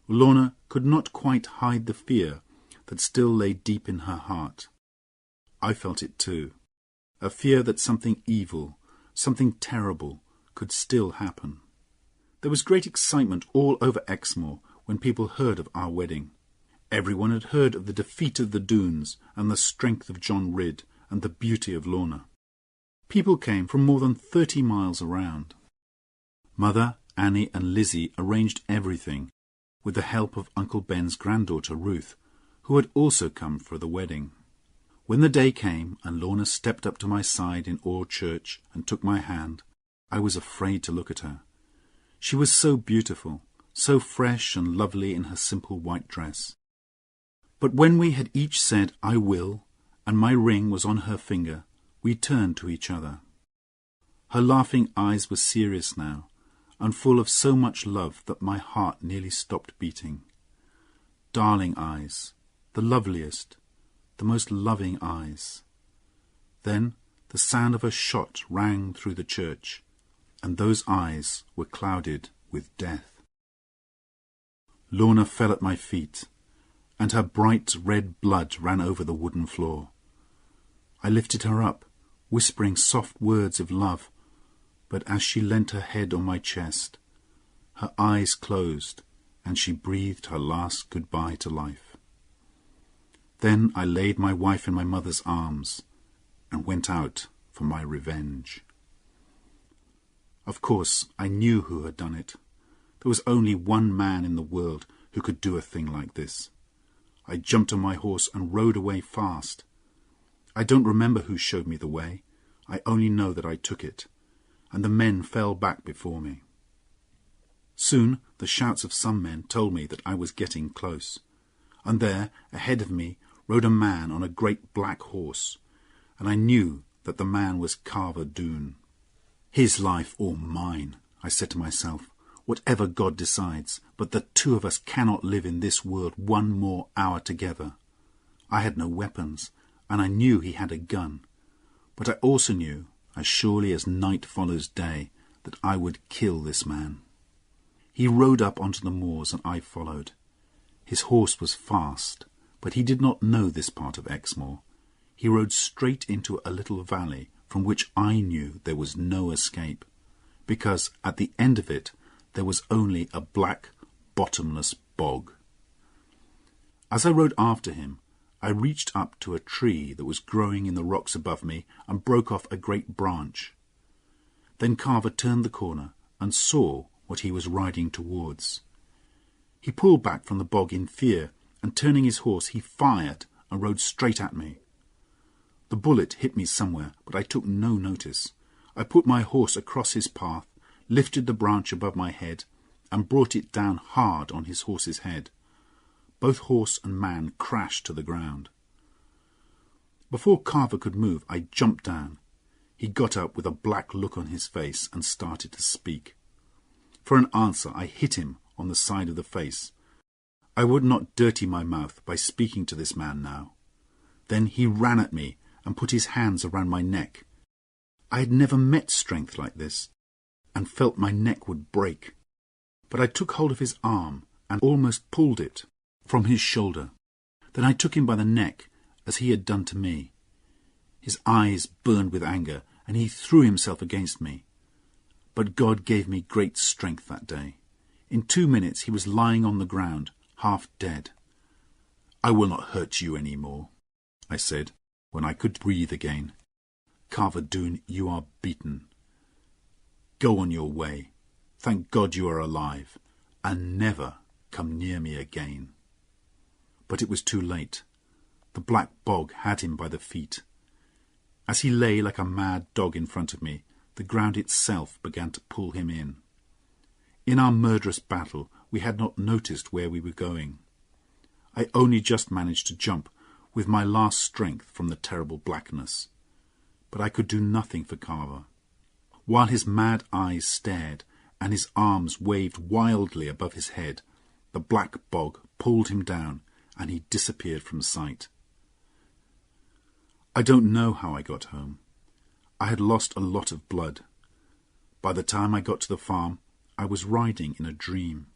Lorna could not quite hide the fear that still lay deep in her heart. I felt it too, a fear that something evil, something terrible, could still happen. There was great excitement all over Exmoor when people heard of our wedding. Everyone had heard of the defeat of the Doones and the strength of John Ridd and the beauty of Lorna. People came from more than 30 miles around. Mother, Annie and Lizzie arranged everything, with the help of Uncle Ben's granddaughter Ruth, who had also come for the wedding. When the day came and Lorna stepped up to my side in Awe Church and took my hand, I was afraid to look at her. She was so beautiful, so fresh and lovely in her simple white dress. But when we had each said, "I will," and my ring was on her finger, we turned to each other. Her laughing eyes were serious now, and full of so much love that my heart nearly stopped beating. Darling eyes, the loveliest, the most loving eyes. Then the sound of a shot rang through the church, and those eyes were clouded with death. Lorna fell at my feet, and her bright red blood ran over the wooden floor. I lifted her up, whispering soft words of love, but as she leant her head on my chest, her eyes closed, and she breathed her last goodbye to life. Then I laid my wife in my mother's arms and went out for my revenge. Of course, I knew who had done it. There was only one man in the world who could do a thing like this, I jumped on my horse and rode away fast. I don't remember who showed me the way. I only know that I took it, and the men fell back before me. Soon the shouts of some men told me that I was getting close, and there, ahead of me, rode a man on a great black horse, and I knew that the man was Carver Doone. His life or mine, I said to myself, whatever God decides, but the two of us cannot live in this world one more hour together. I had no weapons, and I knew he had a gun, but I also knew, as surely as night follows day, that I would kill this man. He rode up onto the moors, and I followed. His horse was fast, but he did not know this part of Exmoor. He rode straight into a little valley from which I knew there was no escape, because at the end of it there was only a black, bottomless bog. As I rode after him, I reached up to a tree that was growing in the rocks above me and broke off a great branch. Then Carver turned the corner and saw what he was riding towards. He pulled back from the bog in fear, and turning his horse, he fired and rode straight at me. The bullet hit me somewhere, but I took no notice. I put my horse across his path, lifted the branch above my head, and brought it down hard on his horse's head. Both horse and man crashed to the ground. Before Carver could move, I jumped down. He got up with a black look on his face and started to speak. For an answer, I hit him on the side of the face. I would not dirty my mouth by speaking to this man now. Then he ran at me and put his hands around my neck. I had never met strength like this, and felt my neck would break. But I took hold of his arm and almost pulled it from his shoulder. Then I took him by the neck, as he had done to me. His eyes burned with anger, and he threw himself against me. But God gave me great strength that day. In 2 minutes he was lying on the ground, half dead. "I will not hurt you any more," I said, when I could breathe again. "Carver Doone, you are beaten. Go on your way. Thank God you are alive, and never come near me again." But it was too late. The black bog had him by the feet. As he lay like a mad dog in front of me, the ground itself began to pull him in. In our murderous battle, we had not noticed where we were going. I only just managed to jump with my last strength from the terrible blackness. But I could do nothing for Carver. While his mad eyes stared and his arms waved wildly above his head, the black bog pulled him down and he disappeared from sight. I don't know how I got home. I had lost a lot of blood. By the time I got to the farm, I was riding in a dream.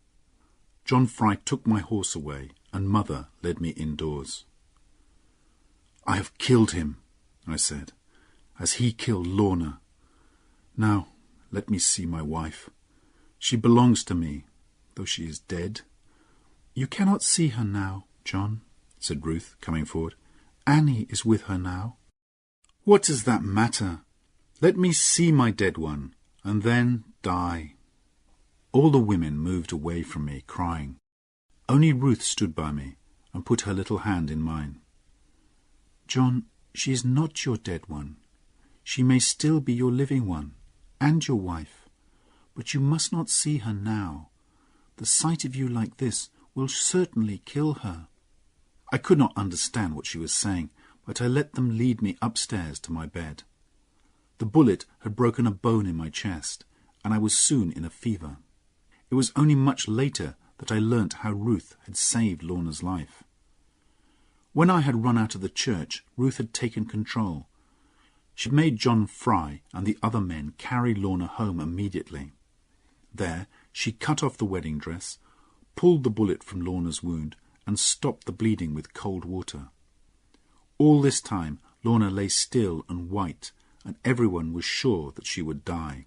John Fry took my horse away, and Mother led me indoors. "I have killed him," I said, "as he killed Lorna. Now let me see my wife. She belongs to me, though she is dead." "You cannot see her now, John," said Ruth, coming forward. "Annie is with her now." "What does that matter? Let me see my dead one, and then die." All the women moved away from me, crying. Only Ruth stood by me and put her little hand in mine. "John, she is not your dead one. She may still be your living one, and your wife. But you must not see her now. The sight of you like this will certainly kill her." I could not understand what she was saying, but I let them lead me upstairs to my bed. The bullet had broken a bone in my chest, and I was soon in a fever. It was only much later that I learnt how Ruth had saved Lorna's life. When I had run out of the church, Ruth had taken control. She made John Fry and the other men carry Lorna home immediately. There she cut off the wedding dress, pulled the bullet from Lorna's wound, and stopped the bleeding with cold water. All this time Lorna lay still and white, and everyone was sure that she would die.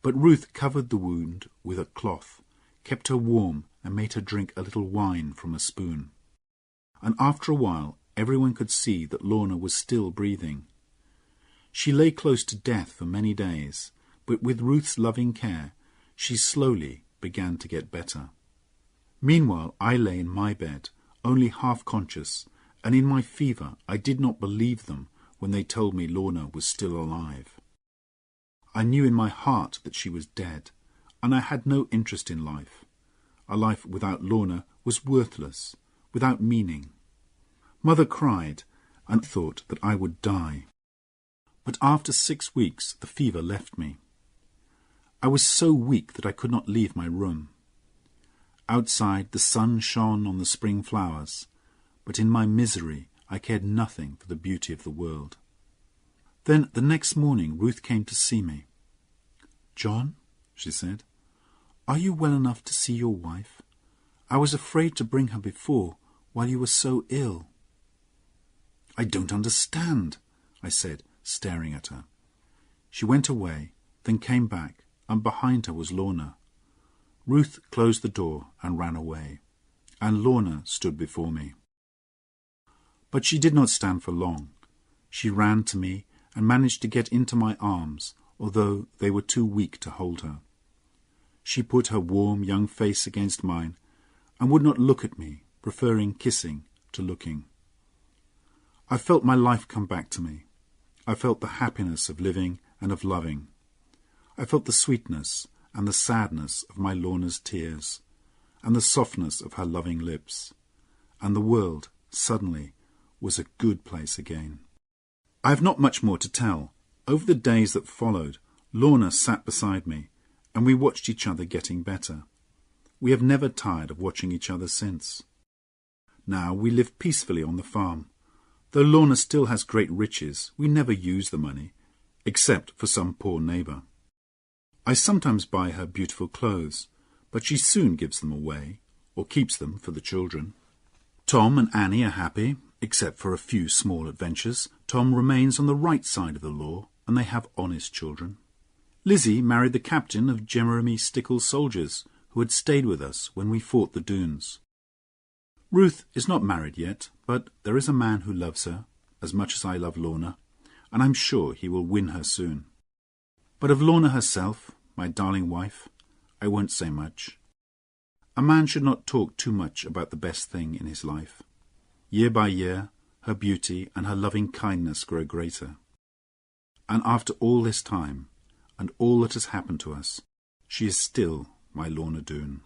But Ruth covered the wound with a cloth, kept her warm, and made her drink a little wine from a spoon. And after a while everyone could see that Lorna was still breathing. She lay close to death for many days, but with Ruth's loving care she slowly began to get better. Meanwhile I lay in my bed, only half conscious, and in my fever I did not believe them when they told me Lorna was still alive. I knew in my heart that she was dead, and I had no interest in life. A life without Lorna was worthless, without meaning. Mother cried, and thought that I would die. But after 6 weeks the fever left me. I was so weak that I could not leave my room. Outside the sun shone on the spring flowers, but in my misery I cared nothing for the beauty of the world. Then the next morning Ruth came to see me. "John," she said, "are you well enough to see your wife? I was afraid to bring her before, while you were so ill." "I don't understand," I said, staring at her. She went away, then came back, and behind her was Lorna. Ruth closed the door and ran away, and Lorna stood before me. But she did not stand for long. She ran to me and managed to get into my arms, although they were too weak to hold her. She put her warm young face against mine and would not look at me, preferring kissing to looking. I felt my life come back to me. I felt the happiness of living and of loving. I felt the sweetness and the sadness of my Lorna's tears, and the softness of her loving lips, and the world, suddenly, was a good place again. I have not much more to tell. Over the days that followed, Lorna sat beside me, and we watched each other getting better. We have never tired of watching each other since. Now we live peacefully on the farm. Though Lorna still has great riches, we never use the money, except for some poor neighbour. I sometimes buy her beautiful clothes, but she soon gives them away, or keeps them for the children. Tom and Annie are happy, except for a few small adventures. Tom remains on the right side of the law, and they have honest children. Lizzie married the captain of Jeremy Stickle's soldiers, who had stayed with us when we fought the Doones. Ruth is not married yet, but there is a man who loves her, as much as I love Lorna, and I'm sure he will win her soon. But of Lorna herself, my darling wife, I won't say much. A man should not talk too much about the best thing in his life. Year by year, her beauty and her loving kindness grow greater. And after all this time, and all that has happened to us, she is still my Lorna Doone.